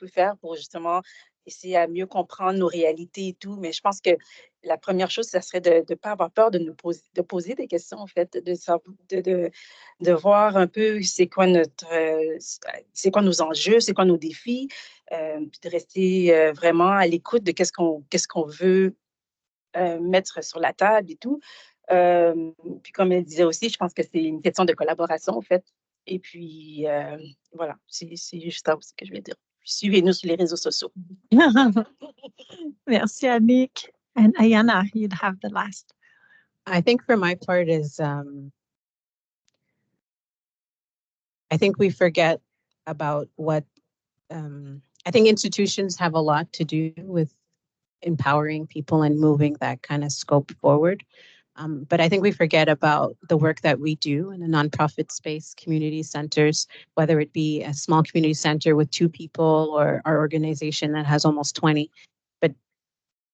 faire pour justement essayer à mieux comprendre nos réalités et tout. Mais je pense que la première chose, ça serait de ne pas avoir peur de poser des questions, en fait, de voir un peu c'est quoi nos enjeux, c'est quoi nos défis, puis de rester vraiment à l'écoute de qu'est-ce qu'on veut mettre sur la table et tout. Puis comme elle disait aussi, je pense que c'est une question de collaboration, en fait. Et puis, voilà, c'est juste ça aussi que je vais dire. Suivez-nous sur les réseaux sociaux. Merci, Annick. And Ayana, you'd have the last. I think for my part is, I think we forget about what, I think institutions have a lot to do with empowering people and moving that kind of scope forward. But I think we forget about the work that we do in the nonprofit space, community centers, whether it be a small community center with 2 people or our organization that has almost 20. But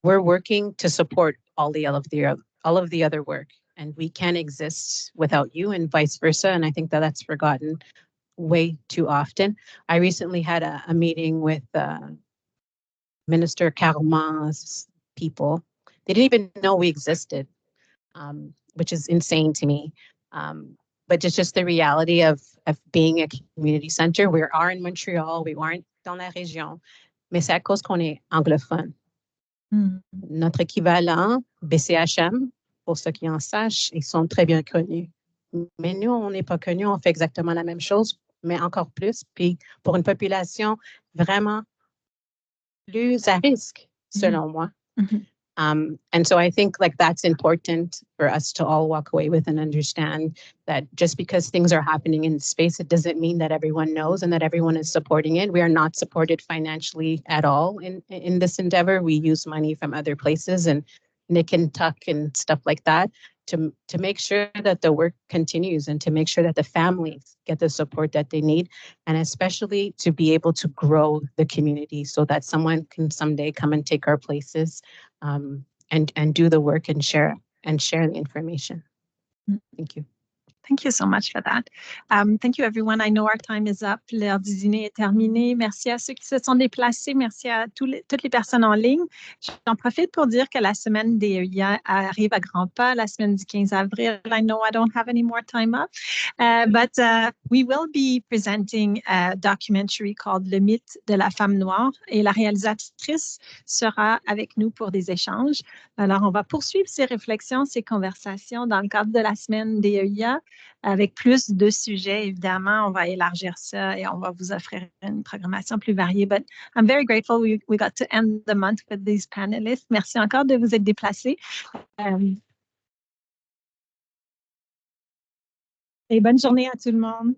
we're working to support all of the other work, and we can't exist without you, and vice versa. And I think that that's forgotten way too often. I recently had a meeting with Minister Carman's people. They didn't even know we existed. Which is insane to me. But it's just the reality of being a community center. We are in Montreal, we aren't dans la région, mais c'est à cause qu'on est anglophone. Notre équivalent, BCHM, pour ceux qui en sachent, ils sont très bien connus. Mais nous, on n'est pas connus, on fait exactement la même chose, mais encore plus. Puis pour une population vraiment plus à risque, selon moi. And so I think like that's important for us to all walk away with and understand that just because things are happening in space, it doesn't mean that everyone knows and that everyone is supporting it. We are not supported financially at all in this endeavor. We use money from other places and Nick and Tuck and stuff like that to make sure that the work continues and to make sure that the families get the support that they need, and especially to be able to grow the community so that someone can someday come and take our places and do the work and share the information. Thank you. Thank you so much for that. Thank you, everyone. I know our time is up. L'heure du dîner est terminée. Merci à ceux qui se sont déplacés. Merci à toutes les personnes en ligne. J'en profite pour dire que la semaine des EIA arrive à grands pas, la semaine du 15 avril. I know I don't have any more time up, but we will be presenting a documentary called Le mythe de la femme noire, et la réalisatrice sera avec nous pour des échanges. Alors, on va poursuivre ces réflexions, ces conversations dans le cadre de la semaine des EIA. Avec plus de sujets, évidemment, on va élargir ça et on va vous offrir une programmation plus variée. But I'm very grateful we got to end the month with these panelists. Merci encore de vous être déplacés. Et bonne journée à tout le monde.